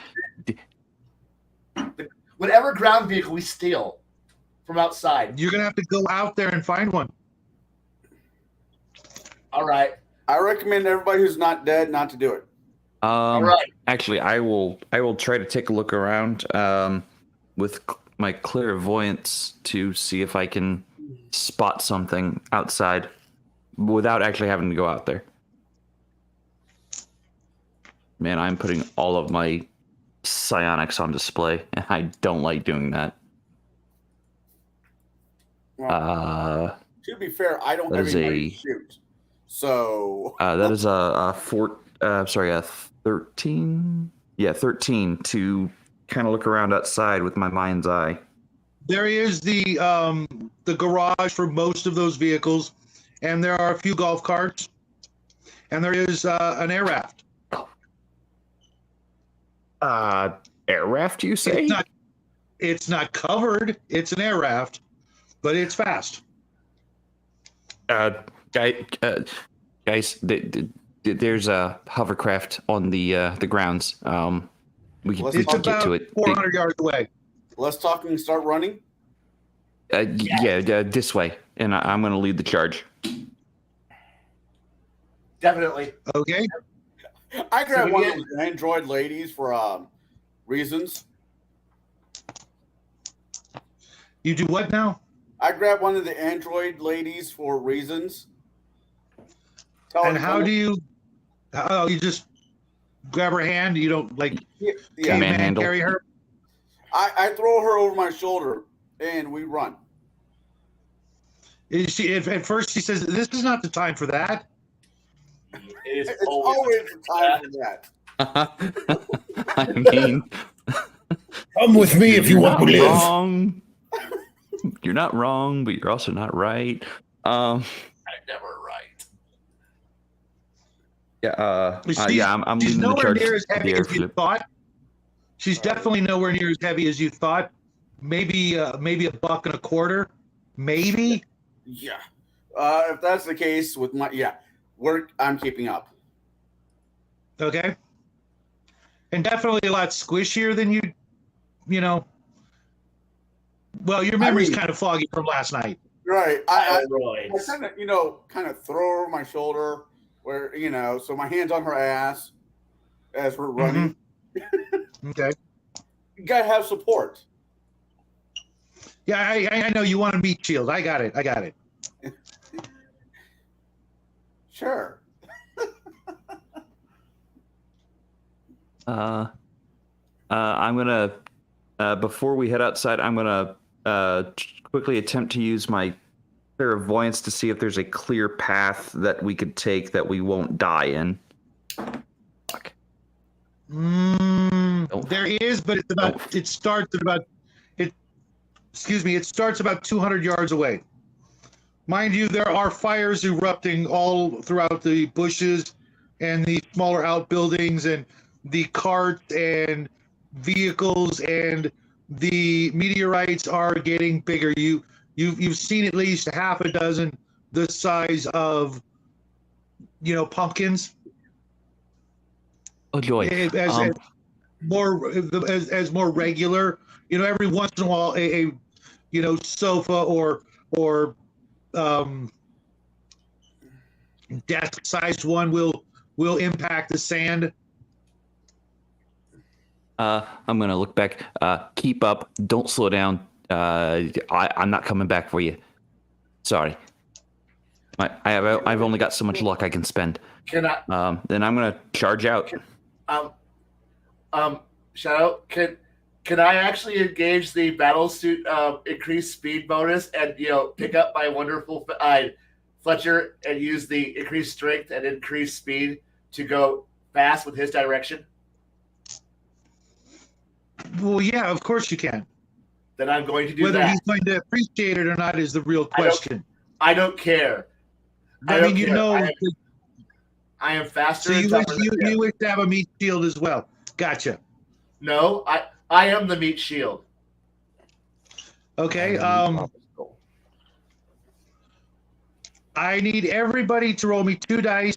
Whatever ground vehicle we steal from outside. You're gonna have to go out there and find one. All right. I recommend everybody who's not dead not to do it. All right. Actually, I will try to take a look around with my clairvoyance to see if I can spot something outside without actually having to go out there. Man, I'm putting all of my psionics on display, and I don't like doing that. Well, to be fair, I don't have anybody to shoot. So that is a 13. Yeah, 13 to kind of look around outside with my mind's eye. There is the garage for most of those vehicles, and there are a few golf carts, and there is an air raft. Air raft, you say? It's not covered. It's an air raft, but it's fast. Guys, there's a hovercraft on the grounds. We can get to it. 400 yards away. Let's talk and start running. Yeah, this way, and I'm going to lead the charge. Definitely. Okay. I grabbed one of those android ladies for reasons. You do what now? I grabbed one of the android ladies for reasons. And how do you? Oh, you just grab her hand. You don't manhandle. Carry her. I throw her over my shoulder and we run. At first she says, "This is not the time for that." It's always the time for that. I mean, Come with me if you want to live. Wrong. You're not wrong, but you're also not right. I'm never right. Yeah, I'm she's leading the nowhere charge. near as heavy as you thought. She's definitely nowhere near as heavy as you thought. Maybe $1.25. Maybe. Yeah. If that's the case with I'm keeping up. Okay. And definitely a lot squishier than you know. Well, your memory's kind of foggy from last night. Right. I Right. kind of throw her over my shoulder where, so my hand's on her ass as we're running. Okay. You gotta have support. Yeah, I know you want a meat shield. I got it. Sure. I'm gonna before we head outside, I'm gonna quickly attempt to use my clairvoyance to see if there's a clear path that we could take that we won't die in. Fuck. There is, but it starts about 200 yards away. Mind you, there are fires erupting all throughout the bushes and the smaller outbuildings and the carts and vehicles, and the meteorites are getting bigger. You've seen at least half a dozen the size of pumpkins. Oh joy! As more regular, every once in a while a sofa or desk-sized one will impact the sand. I'm gonna look back. Keep up. Don't slow down. I'm not coming back for you. Sorry. I've only got so much luck I can spend. Can I? Then I'm gonna charge out. Shadow, can I actually engage the battle suit increased speed bonus and pick up my wonderful Fletcher and use the increased strength and increased speed to go fast with his direction? Well, yeah, of course you can. Then I'm going to do Whether that. he's going to appreciate it or not is the real question. I don't care. I mean, I am faster. So and you tougher than him. wish to have a meat shield as well. Gotcha. No, I am the meat shield. Okay. I need everybody to roll me 2 dice.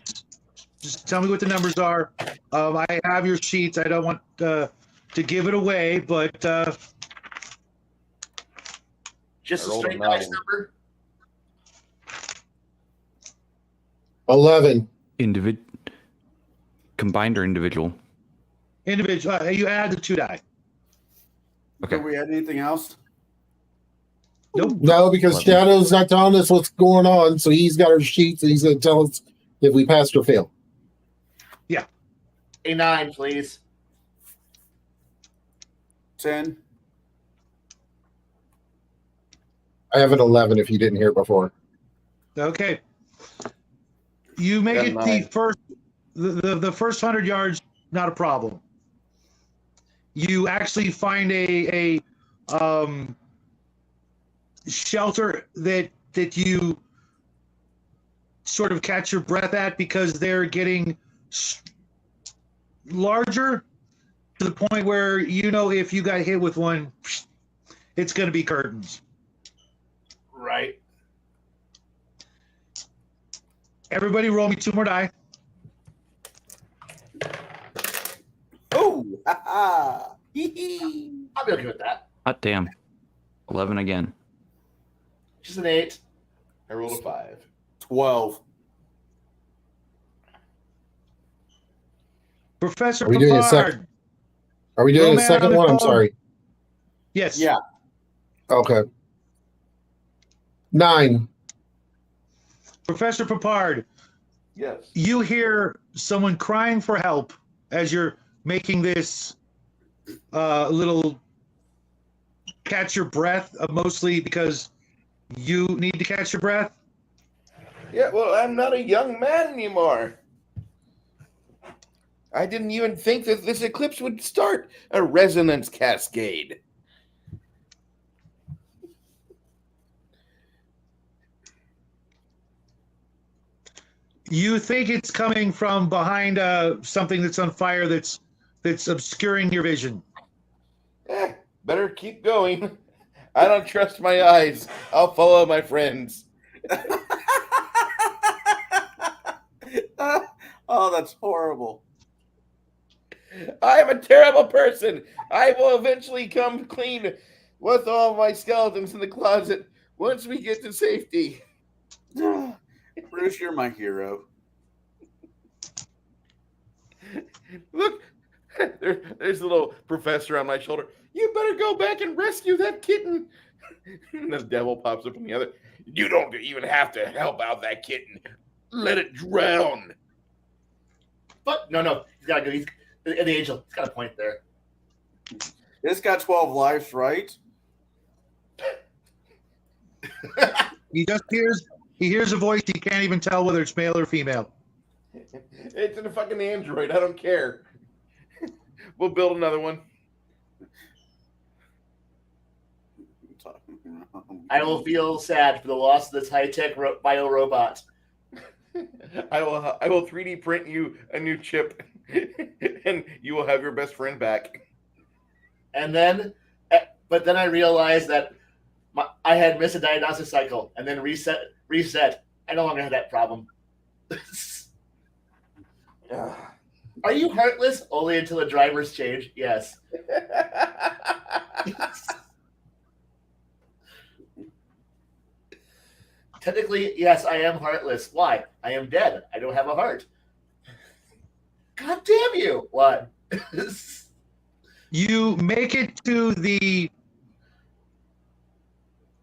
Just tell me what the numbers are. I have your sheets. I don't want to give it away, but Just I a rolled a straight dice 9. number. 11. Combined or individual? individual. You add the 2 die. Okay. Do we add anything else? Nope. No, because 11. Shadow's not telling us what's going on, so he's got our sheets and he's going to tell us if we passed or failed. A 9, please. 10. I have an 11 if you didn't hear it before. Okay. You make Got it 9. the first 100 yards, not a problem. You actually find a shelter that you sort of catch your breath at because they're getting larger to the point where if you got hit with one, it's going to be curtains. Right. Everybody roll me 2 more die. Oh, ha ha. Hee I'll be okay with that. Hot damn. 11 again. Just an 8. I rolled a 5. 12. Professor Are we doing a Picard. second? Are we doing Roll a me out second on the one? I'm phone. sorry. Yes. Yeah. Okay. 9. Professor Picard, Yes. you hear someone crying for help as you're making this little catch your breath, mostly because you need to catch your breath. Yeah, well, I'm not a young man anymore. I didn't even think that this eclipse would start a resonance cascade. You think it's coming from behind something that's on fire that's obscuring your vision. Better keep going. I don't trust my eyes. I'll follow my friends. Oh, that's horrible. I am a terrible person. I will eventually come clean with all my skeletons in the closet once we get to safety. Bruce, you're my hero. Look, there's a little professor on my shoulder. You better go back and rescue that kitten. And the devil pops up on the other. You don't even have to help out that kitten. Let it drown. But no, he's got to go. He's the angel. He's got a point there. It's got 12 lives, right? He hears a voice. He can't even tell whether it's male or female. It's in a fucking android. I don't care. We'll build another one. I will feel sad for the loss of this high-tech bio robot. I will 3D print you a new chip, and you will have your best friend back. And then, but then I realized that I had missed a diagnostic cycle, and then reset. I no longer have that problem. Are you heartless? Only until the drivers change. Yes. Technically, yes, I am heartless. Why? I am dead. I don't have a heart. God damn you! What? You make it to the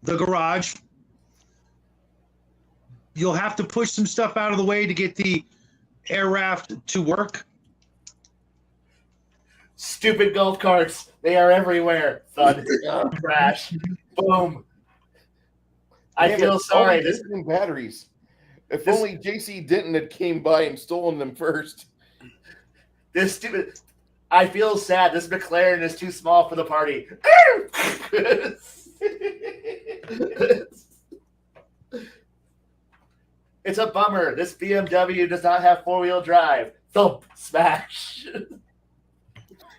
garage. You'll have to push some stuff out of the way to get the air raft to work. Stupid golf carts. They are everywhere. Thud. Crash. Boom. I Damn feel it, sorry. all these lithium batteries. If only JC Denton had came by and stolen them first. This stupid. I feel sad. This McLaren is too small for the party. It's a bummer. This BMW does not have four-wheel drive. Thump. Smash.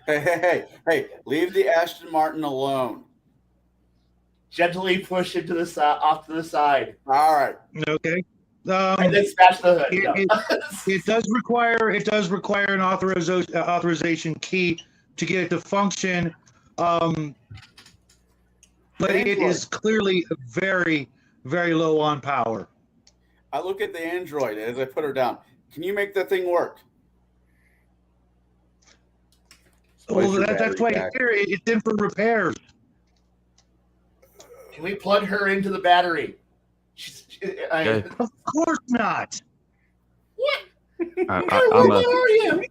Hey, leave the Aston Martin alone. Gently push it to the side, off to the side. All right. Okay. And then smash the hood. No. It does require an authorization key to get it to function, but it is clearly very, very low on power. I look at the Android as I put her down. Can you make that thing work? Well, that's why it's in for repairs. Can we plug her into the battery? Okay. Of course not. What? I'm Where are you?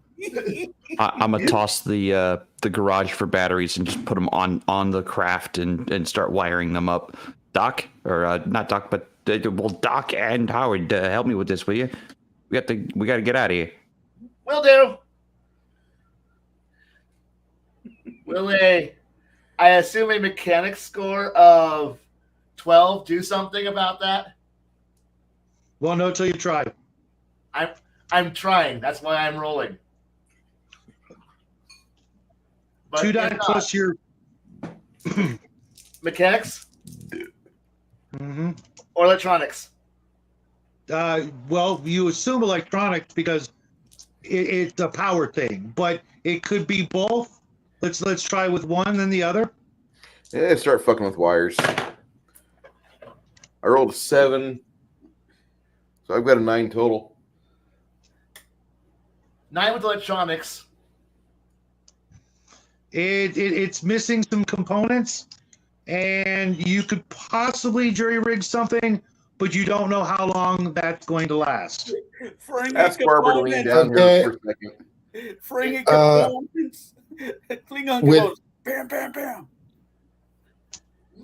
gonna toss the garage for batteries and just put them on the craft and start wiring them up. Doc, or not Doc, but well, Doc and Howard, help me with this, will you? We got to get out of here. Will do. Will I assume a mechanics score of 12 do something about that? Well, no, till you try. I'm trying. That's why I'm rolling. But 2 die plus your mechanics Mhm. or electronics. Well, you assume electronics because it's a power thing, but it could be both. Let's try with one then the other. Yeah, start fucking with wires. I rolled a 7, so I've got a 9 total. 9 with electronics. It's missing some components, and you could possibly jury rig something, but you don't know how long that's going to last. Ask Barbara to lean down here for a second. Fringing components. Klingon goes, bam, bam, bam.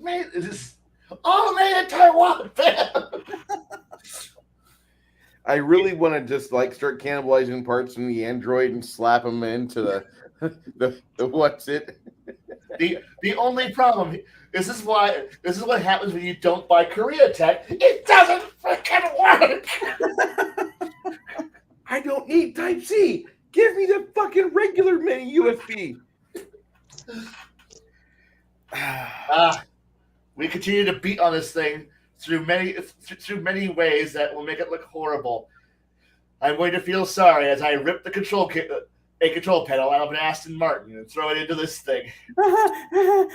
Man, this all made in Taiwan. I really want to just like start cannibalizing parts from the Android and slap them into the what's it? The only problem this is what happens when you don't buy Korea Tech. It doesn't freaking work. I don't need Type C. Give me the fucking regular mini USB. We continue to beat on this thing through many ways that will make it look horrible. I'm going to feel sorry as I rip the control panel out of an Aston Martin and throw it into this thing. Do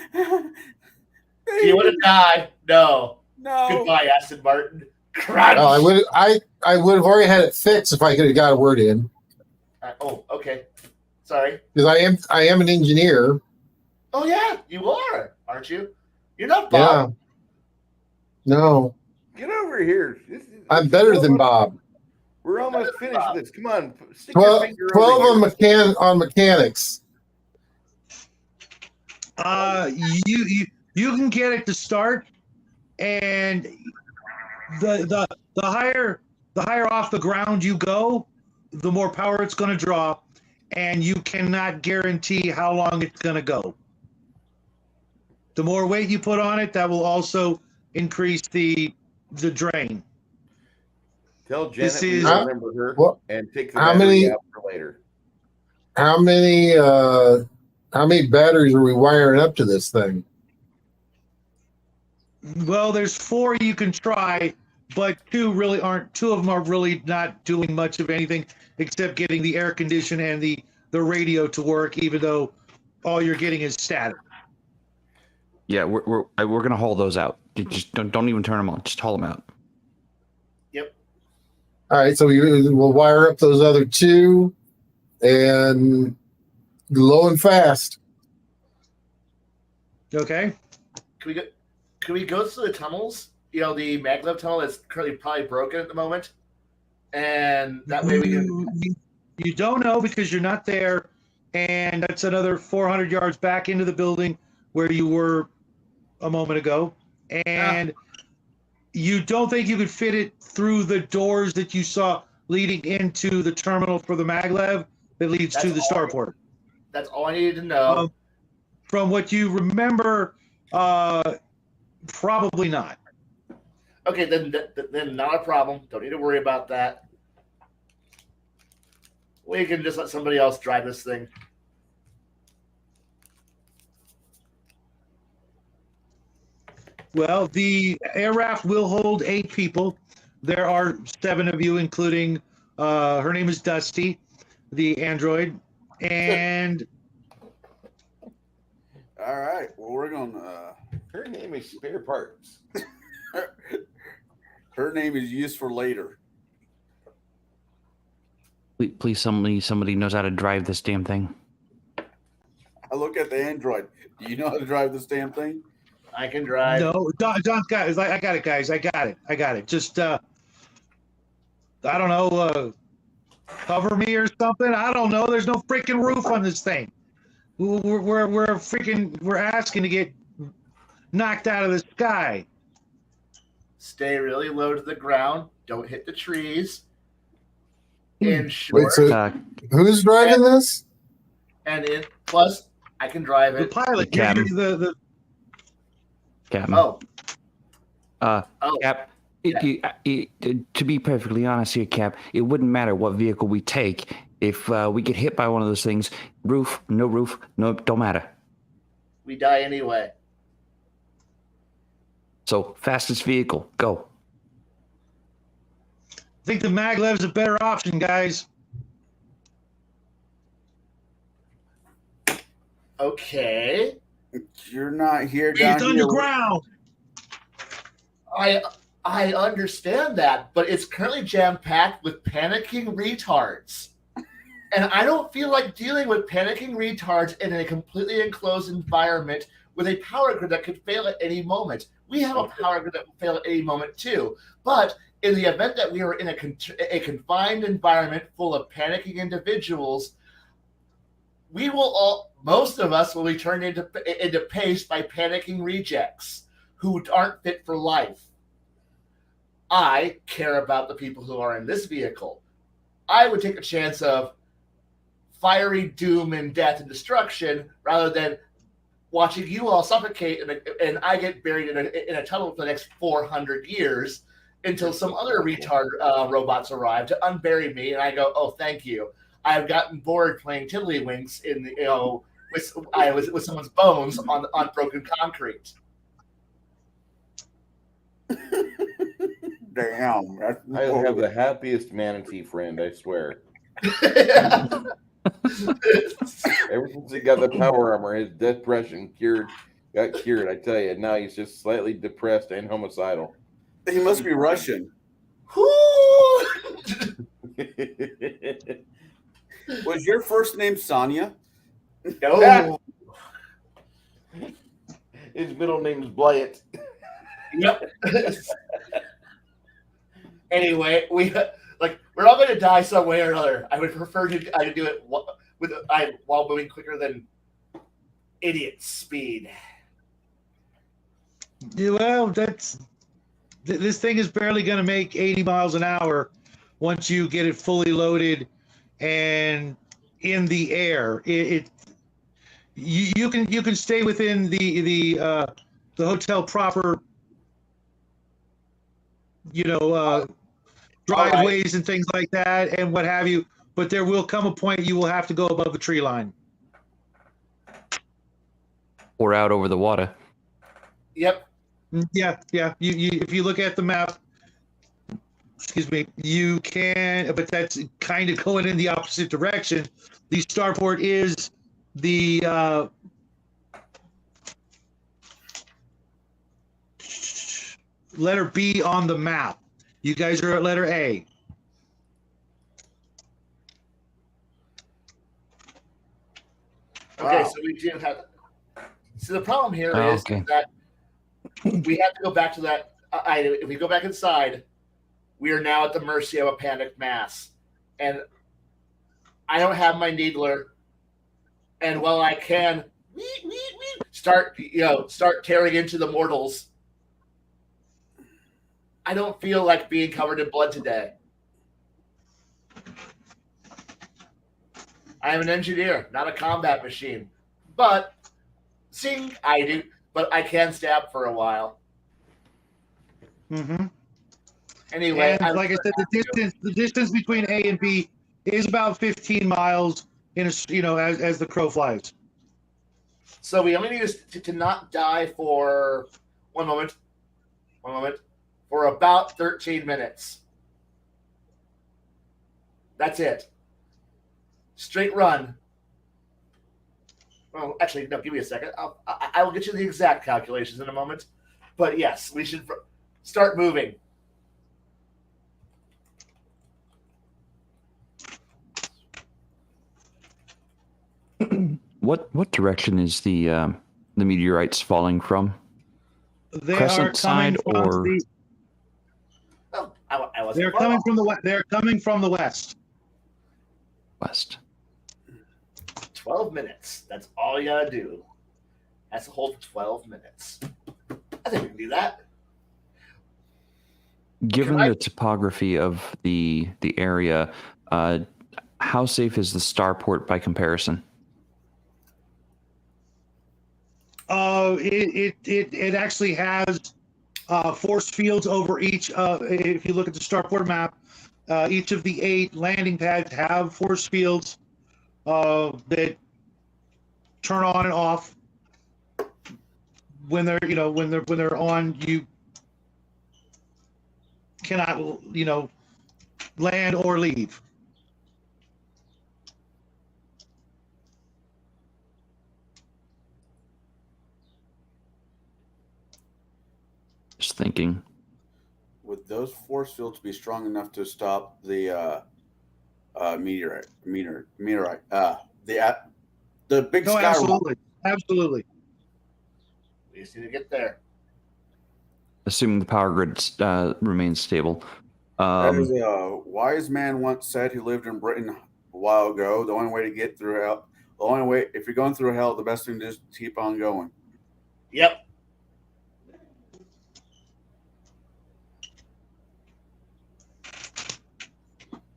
you want to die? No. Goodbye, Aston Martin. Crunch. I would have already had it fixed if I could have got a word in. Okay. Sorry. Because I am an engineer. Oh yeah, you are, aren't you? You're not Bob. Yeah. No. Get over here. I'm better than Bob. We're almost finished with this. Come on. Stick 12 your finger over here. on mechanics. You can get it to start, and the higher off the ground you go, the more power it's going to draw, and you cannot guarantee how long it's going to go. The more weight you put on it, that will also increase the drain. Tell Janet we remember her and take the battery out for later. How many batteries are we wiring up to this thing? Well, there's 4 you can try, but 2 of them are really not doing much of anything except getting the air condition and the radio to work, even though all you're getting is static. Yeah, we're gonna haul those out. You just don't even turn them on. Just haul them out. Yep. All right, so we'll wire up those other 2 and low and fast. Okay. Can we go through the tunnels? You know, the maglev tunnel that's currently probably broken at the moment, and that way we can. You don't know because you're not there, and that's another 400 yards back into the building where you were a moment ago, and you don't think you could fit it through the doors that you saw leading into the terminal for the maglev that leads to the starport. That's all I needed to know. From what you remember, probably not. Okay, then not a problem. Don't need to worry about that. We can just let somebody else drive this thing. Well, the air raft will hold 8 people. There are 7 of you, including her name is Dusty, the android, and All right. Well, we're gonna. Her name is Spare Parts. Her name is used for later. Please, somebody knows how to drive this damn thing. I look at the android. Do you know how to drive this damn thing? I can drive. no, John's got it. I got it, guys. I got it. Just I don't know, cover me or something. I don't know. There's no freaking roof on this thing. We're asking to get knocked out of the sky. Stay really low to the ground. Don't hit the trees. In Wait, short, so who's driving this? and plus, I can drive The it. pilot, Captain. the Captain. Oh, Cap. To be perfectly honest here, Cap, it wouldn't matter what vehicle we take if we get hit by one of those things. Roof, no, don't matter. we die anyway. So fastest vehicle, go. I think the maglev's a better option, guys. Okay. You're not here It's down here. underground. I understand that, but it's currently jam-packed with panicking retards. And I don't feel like dealing with panicking retards in a completely enclosed environment with a power grid that could fail at any moment. We have a power grid that will fail at any moment too. But in the event that we are in a confined environment full of panicking individuals, we will most of us will be turned into paste by panicking rejects who aren't fit for life. I care about the people who are in this vehicle. I would take a chance of fiery doom and death and destruction rather than watching you all suffocate and I get buried in a tunnel for the next 400 years until some other retard robots arrive to unbury me, and I go, oh, thank you. I've gotten bored playing tiddlywinks with someone's bones on broken concrete. Damn. I have the happiest manatee friend, I swear. Ever since he got the power armor, his depression got cured. I tell you, now he's just slightly depressed and homicidal. He must be Russian. Was your first name Sonia? No. His middle name is Blyant. Yep. Anyway, we're all going to die some way or another. I would prefer to do it while moving quicker than idiot speed. Well, this thing is barely going to make 80 miles an hour once you get it fully loaded and in the air. You can stay within the hotel proper, driveways and things like that and what have you. But there will come a point you will have to go above the tree line. Or out over the water. Yep. Yeah. You if you look at the map, you can, but that's kind of going in the opposite direction. The starport is the letter B on the map. You guys are at letter A. Okay, Wow. so we do have. So the problem here Oh, is okay. that we have to go back to that item. If we go back inside, we are now at the mercy of a panicked mass. And I don't have my needler. And while I can start tearing into the mortals, I don't feel like being covered in blood today. I am an engineer, not a combat machine. But but I can stab for a while. Mm-hmm. Anyway, And like I said, the distance between A and B is about 15 miles as the crow flies. So we only need to not die for one moment, for about 13 minutes. That's it. Straight run. Well, actually, no, give me a second. I will get you the exact calculations in a moment. But yes, we should start moving. What direction is the meteorites falling from? They Crescent are coming side from or they're coming from the west. They're coming from the west. west? 12 minutes. That's all you gotta do. That's a whole 12 minutes. I think we can do that. Given the topography of the area, how safe is the starport by comparison? It actually has force fields over each. If you look at the starport map, each of the 8 landing pads have force fields that turn on and off when they're on. You cannot land or leave. Just thinking. Would those force fields be strong enough to stop the meteorite? The big No, sky. absolutely. We just need to get there. Assuming the power grid remains stable. As a wise man once said, who lived in Britain a while ago, the only way to get through hell, if you're going through hell, the best thing is to keep on going. Yep.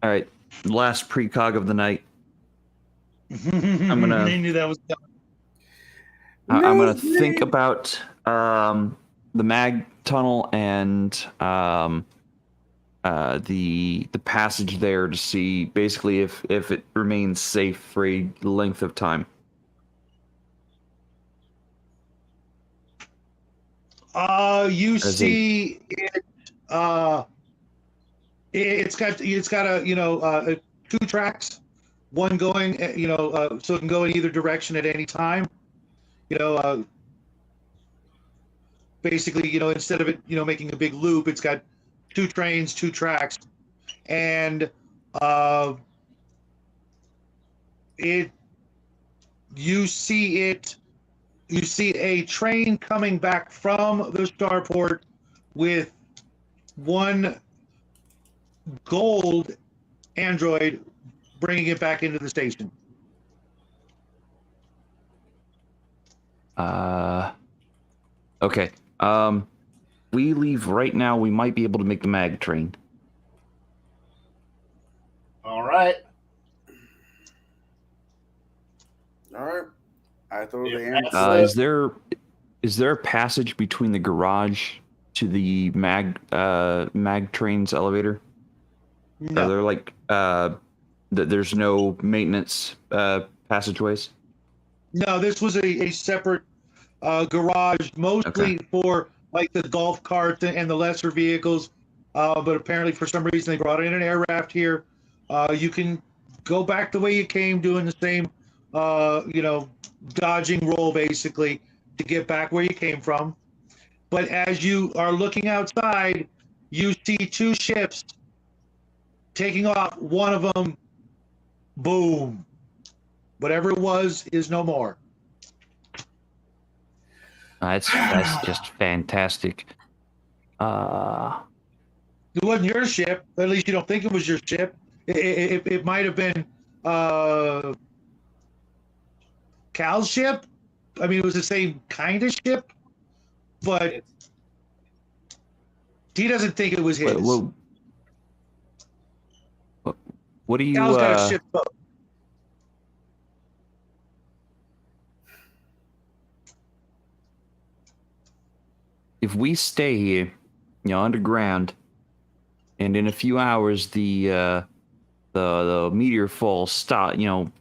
All right, last precog of the night. I'm gonna- I knew that was coming. I'm gonna think about the mag tunnel and the passage there to see basically if it remains safe for a length of time. You see it. It's got a 2 tracks, one going so it can go in either direction at any time. Basically, instead of it making a big loop, it's got 2 trains, 2 tracks, and you see a train coming back from the starport with one gold android bringing it back into the station. Okay. We leave right now. We might be able to make the mag train. All right. All right. I throw the Yeah, answer. that's- Is there a passage between the garage to the mag train's elevator? No. Are there like there's no maintenance passageways? No, this was a separate garage, mostly for like the golf carts and the lesser vehicles. But apparently, for some reason, they brought in an air raft here. You can go back the way you came, doing the same, dodging roll basically to get back where you came from. But as you are looking outside, you see 2 ships taking off. One of them, boom. Whatever it was is no more. That's just fantastic. It wasn't your ship. At least you don't think it was your ship. It might have been Cal's ship. I mean, it was the same kind of ship, but he doesn't think it was his. What do you? Cal's got a ship boat. If we stay here, underground, and in a few hours the meteor fall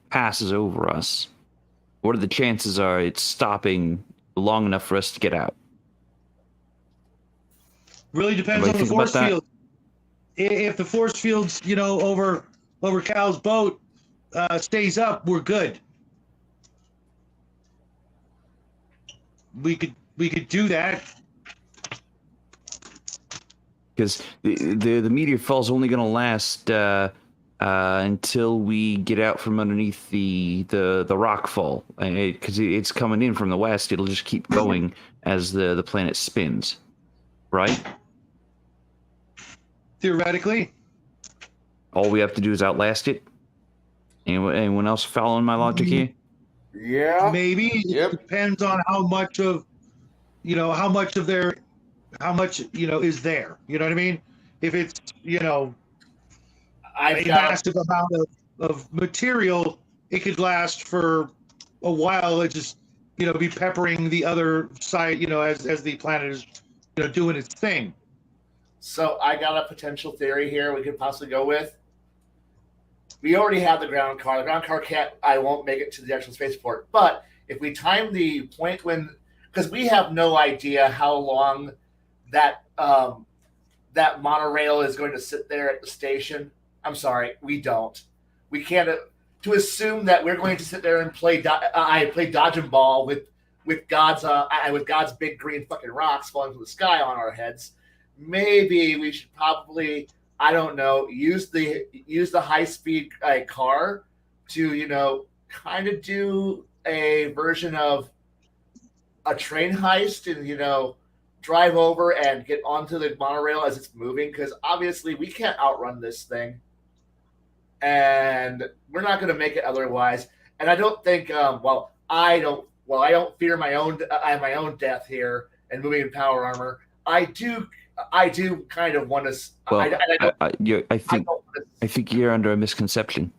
passes over us, what are the chances are it's stopping long enough for us to get out? Really depends on the force field. If the force fields, over Cal's boat stays up, we're good. We could do that. Because the meteor fall is only going to last until we get out from underneath the rock fall. Because it's coming in from the west, it'll just keep going as the planet spins, right? Theoretically. All we have to do is outlast it. Anyone else following my logic here? Yeah. Maybe. Yep. It depends on how much is there. You know what I mean? If it's, a massive amount of material, it could last for a while. It just, be peppering the other side, as the planet is, doing its thing. So I got a potential theory here we could possibly go with. We already have the ground car. The ground car won't make it to the actual spaceport. But if we time the point because we have no idea how long that monorail is going to sit there at the station. I'm sorry, we don't. We can't to assume that we're going to sit there and play dodge and ball with God's big green fucking rocks falling from the sky on our heads. Maybe we should probably, I don't know, use the high speed car to kind of do a version of a train heist and drive over and get onto the monorail as it's moving, because obviously we can't outrun this thing, and we're not going to make it otherwise. And I don't think I don't fear my own death here and moving in power armor. I do kind of want to. Well, I think you're under a misconception.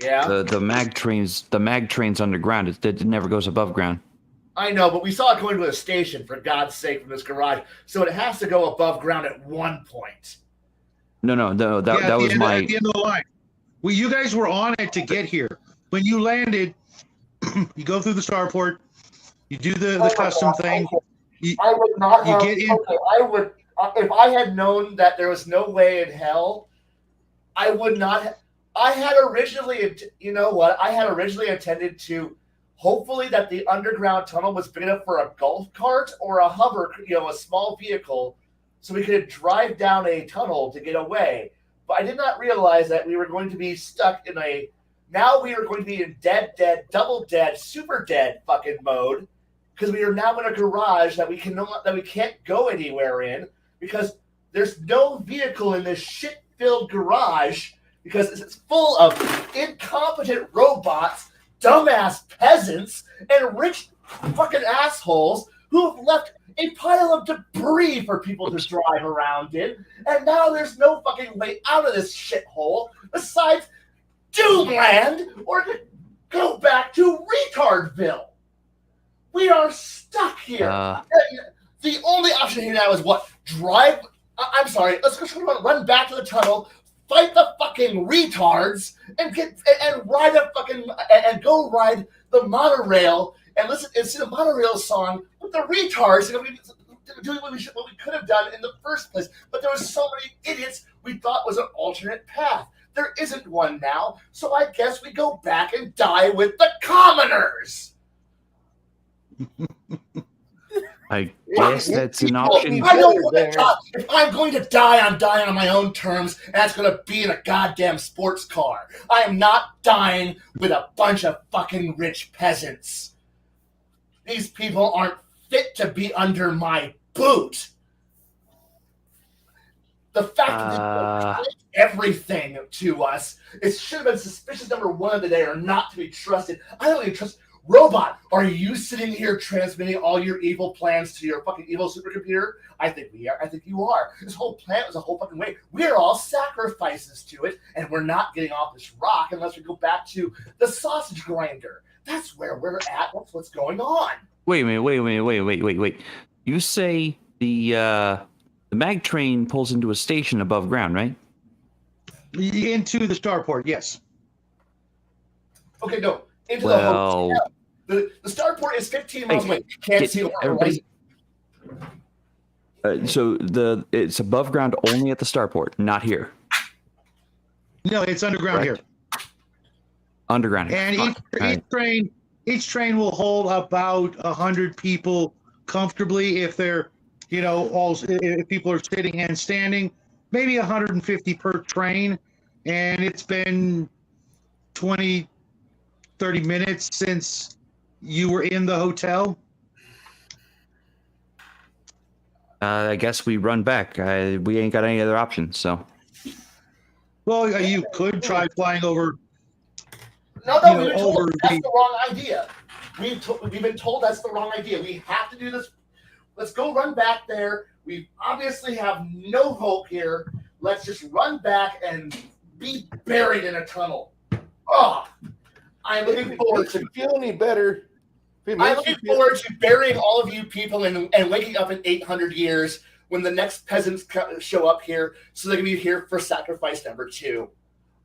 Yeah. The mag train's underground. It never goes above ground. I know, but we saw it going to a station, for God's sake, from this garage. So it has to go above ground at one point. No. That was at the end of the line. Well, you guys were on it to get here. When you landed, you go through the starport. You do the custom thing. I would not have. Get in. Okay, I would. If I had known that there was no way in hell, I would not. I had originally, I had originally intended to. Hopefully that the underground tunnel was big enough for a golf cart or a hover, a small vehicle, so we could drive down a tunnel to get away. But I did not realize that we were going to be stuck now we are going to be in dead, double dead, super dead fucking mode, because we are now in a garage that we can't go anywhere in, because there's no vehicle in this shit-filled garage, because it's full of incompetent robots, dumbass peasants, and rich fucking assholes who have left a pile of debris for people to drive around in, and now there's no fucking way out of this shithole besides Doomland or to go back to Retardville. We are stuck here. The only option here now is what? Drive? I'm sorry. Let's go run back to the tunnel, fight the fucking retards, and ride go ride the monorail and listen and sing the monorail song with the retards. Doing what we could have done in the first place, but there was so many idiots we thought was an alternate path. There isn't one now, so I guess we go back and die with the commoners. I guess that's an option. If I'm going to die, I'm dying on my own terms, and that's going to be in a goddamn sports car. I am not dying with a bunch of fucking rich peasants. These people aren't fit to be under my boot. The fact that they did everything to us, it should have been suspicious number one of the day, or not to be trusted. I don't even trust. Robot, are you sitting here transmitting all your evil plans to your fucking evil supercomputer? I think we are. I think you are. This whole planet was a whole fucking way. We're all sacrifices to it, and we're not getting off this rock unless we go back to the sausage grinder. That's where we're at. That's what's going on. Wait a minute. Wait. You say the mag train pulls into a station above ground, right? Into the starport, yes. Okay, no. Into the hotel. The starport is 15 miles away. Can't see everybody. So it's above ground only at the starport, not here. No, it's underground here. Underground. And each train will hold about 100 people comfortably if they're, if people are sitting and standing, maybe 150 per train. And it's been 20, 30 minutes since you were in the hotel. I guess we run back. We ain't got any other options, so. Well, you could try flying over. No, we've been told that's the wrong idea. We've been told that's the wrong idea. We have to do this. Let's go run back there. We obviously have no hope here. Let's just run back and be buried in a tunnel. Oh, I'm looking forward to feel any better. I'm looking forward to burying all of you people and waking up in 800 years when the next peasants show up here so they can be here for sacrifice number 2.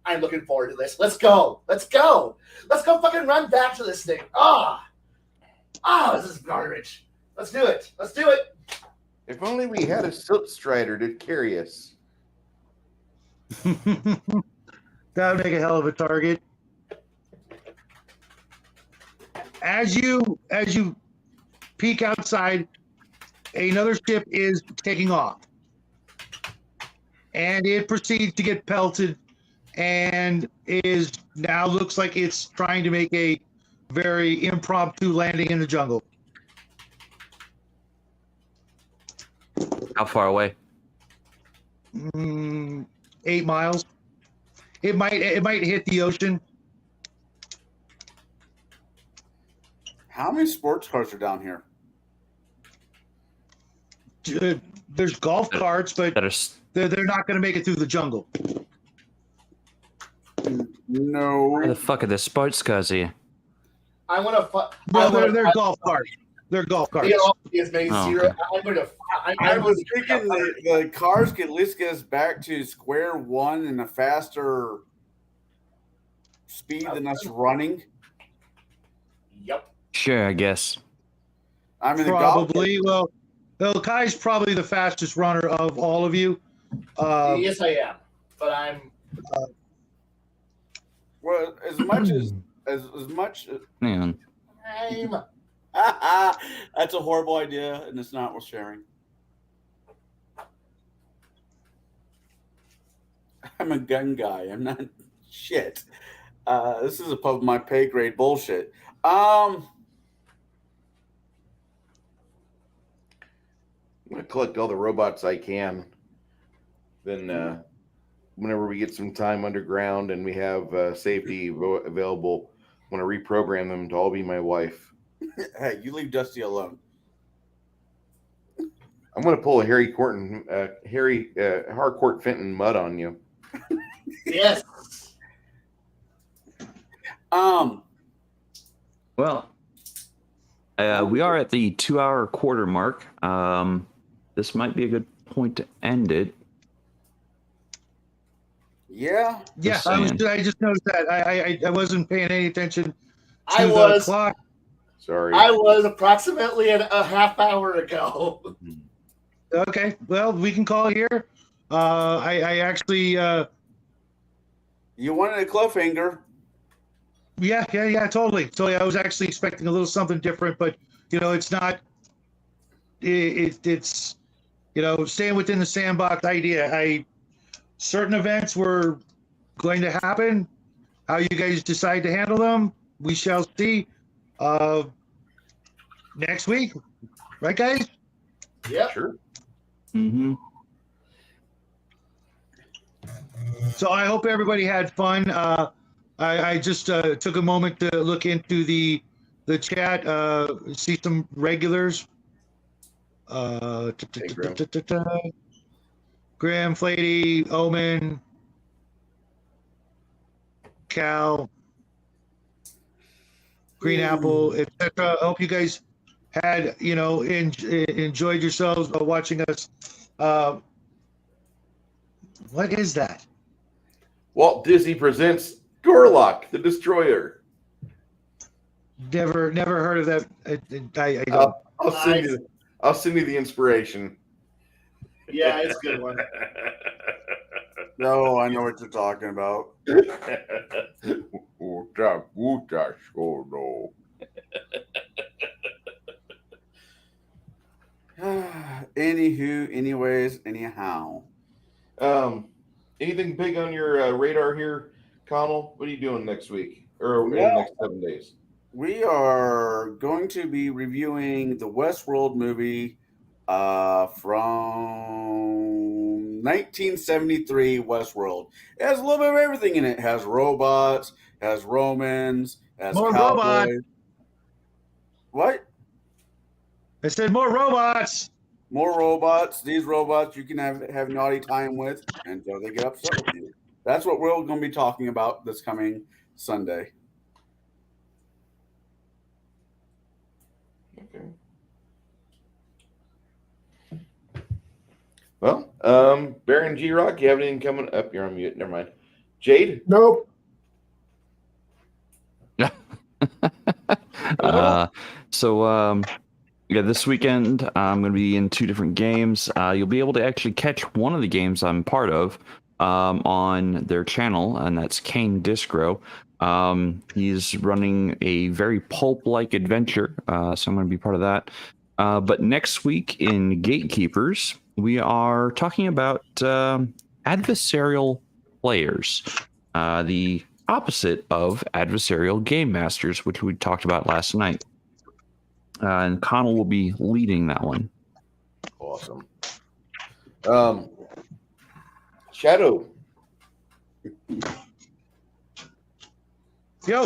I'm looking forward to this. Let's go. Let's go fucking run back to this thing. This is garbage. Let's do it. If only we had a silk strider to carry us. That would make a hell of a target. As you peek outside, another ship is taking off. And it proceeds to get pelted and looks like it's trying to make a very impromptu landing in the jungle. How far away? 8 miles. It might hit the ocean. How many sports cars are down here? There's golf carts, but they're not going to make it through the jungle. No. Where the fuck are the sports cars here? I want to. They're golf carts. They're golf carts. Okay. I was thinking the cars could at least get us back to square one in a faster speed than us running. Yep. Sure, I guess. I mean, probably. Well, Kai's probably the fastest runner of all of you. Yes, I am. But I'm. Well, as much. Man. That's a horrible idea, and it's not worth sharing. I'm a gun guy. I'm not shit. This is above my pay grade bullshit. I'm going to collect all the robots I can. Then whenever we get some time underground and we have safety available, I'm going to reprogram them to all be my wife. Hey, you leave Dusty alone. I'm going to pull a Harcourt Fenton mud on you. Yes. Well, we are at the 2-hour quarter mark. This might be a good point to end it. Yeah. Yeah, I just noticed that. I wasn't paying any attention to the clock. Sorry. I was approximately a half hour ago. Okay, well, we can call here. I actually... You wanted a cliffhanger. Yeah, totally. So I was actually expecting a little something different, but, it's not... It's, staying within the sandbox idea. Certain events were going to happen. How you guys decide to handle them, we shall see. Next week, Right, guys? Yep. Sure. Mm-hmm. So I hope everybody had fun. I just took a moment to look into the chat, see some regulars. Hey, Grim. Graham, Flady, Omen, Cal, Green Apple, etc. I hope you guys had, enjoyed yourselves watching us. What is that? Walt Disney presents Gorlock, the Destroyer. Never heard of that. I don't. I'll send you the inspiration. Yeah, it's a good one. No, I know what you're talking about. Anywho, anyways, anyhow. Anything big on your radar here, Connell? What are you doing next week or in the next 7 days? We are going to be reviewing the Westworld movie from 1973, Westworld. It has a little bit of everything in it. It has robots, has Romans, has More cowboys. robots. What? I said more robots. More robots. These robots you can have naughty time with until they get upset with you. That's what we're going to be talking about this coming Sunday. Okay. Well, Baron G Rock, you have anything coming up? You're on mute. Never mind. Jade? Nope. Yeah, this weekend I'm going to be in 2 different games. You'll be able to actually catch one of the games I'm part of on their channel, and that's Kane Discro. He's running a very pulp-like adventure, so I'm going to be part of that. But next week in Gatekeepers, we are talking about adversarial players, the opposite of adversarial game masters, which we talked about last night. And Connell will be leading that one. Awesome. Shadow. Yo.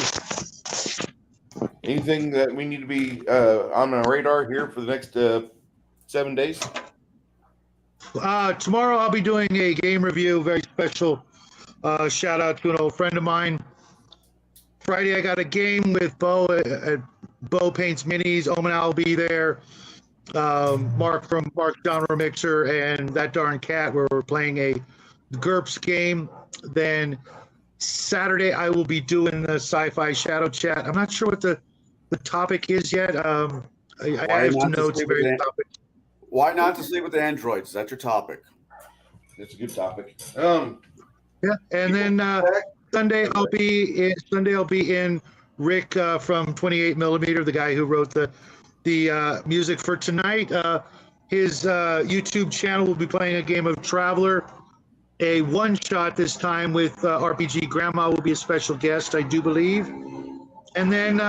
Anything that we need to be on our radar here for the next 7 days? Tomorrow I'll be doing a game review, very special. Shout out to an old friend of mine. Friday I got a game with Bo at Bo Paints Minis. Omen will be there. Mark from Mark Genre Mixer and That Darn Cat, where we're playing a GURPS game. Then Saturday I will be doing the Sci-Fi Shadow Chat. I'm not sure what the topic is yet. I have some notes. Why not to sleep with androids? That's your topic. That's a good topic. Yeah, and then Sunday I'll be in Rick from 28mm, the guy who wrote the music for tonight. His YouTube channel will be playing a game of Traveler, a one-shot this time with RPG Grandma will be a special guest, I do believe. And then,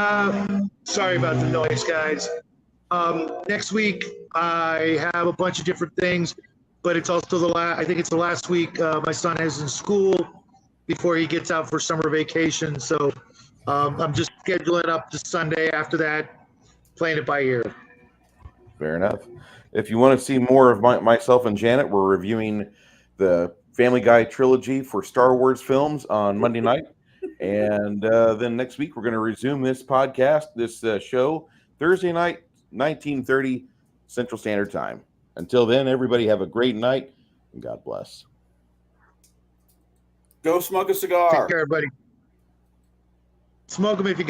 sorry about the noise, guys. Next week I have a bunch of different things, but it's also I think it's the last week my son is in school before he gets out for summer vacation. So I'm just scheduling up to Sunday after that, playing it by ear. Fair enough. If you want to see more of myself and Janet, we're reviewing the Family Guy trilogy for Star Wars films on Monday night. And then next week, we're going to resume this podcast, this show, Thursday night, 19:30 Central Standard Time. Until then, everybody have a great night, and God bless. Go smoke a cigar. Take care, everybody. Smoke them if you got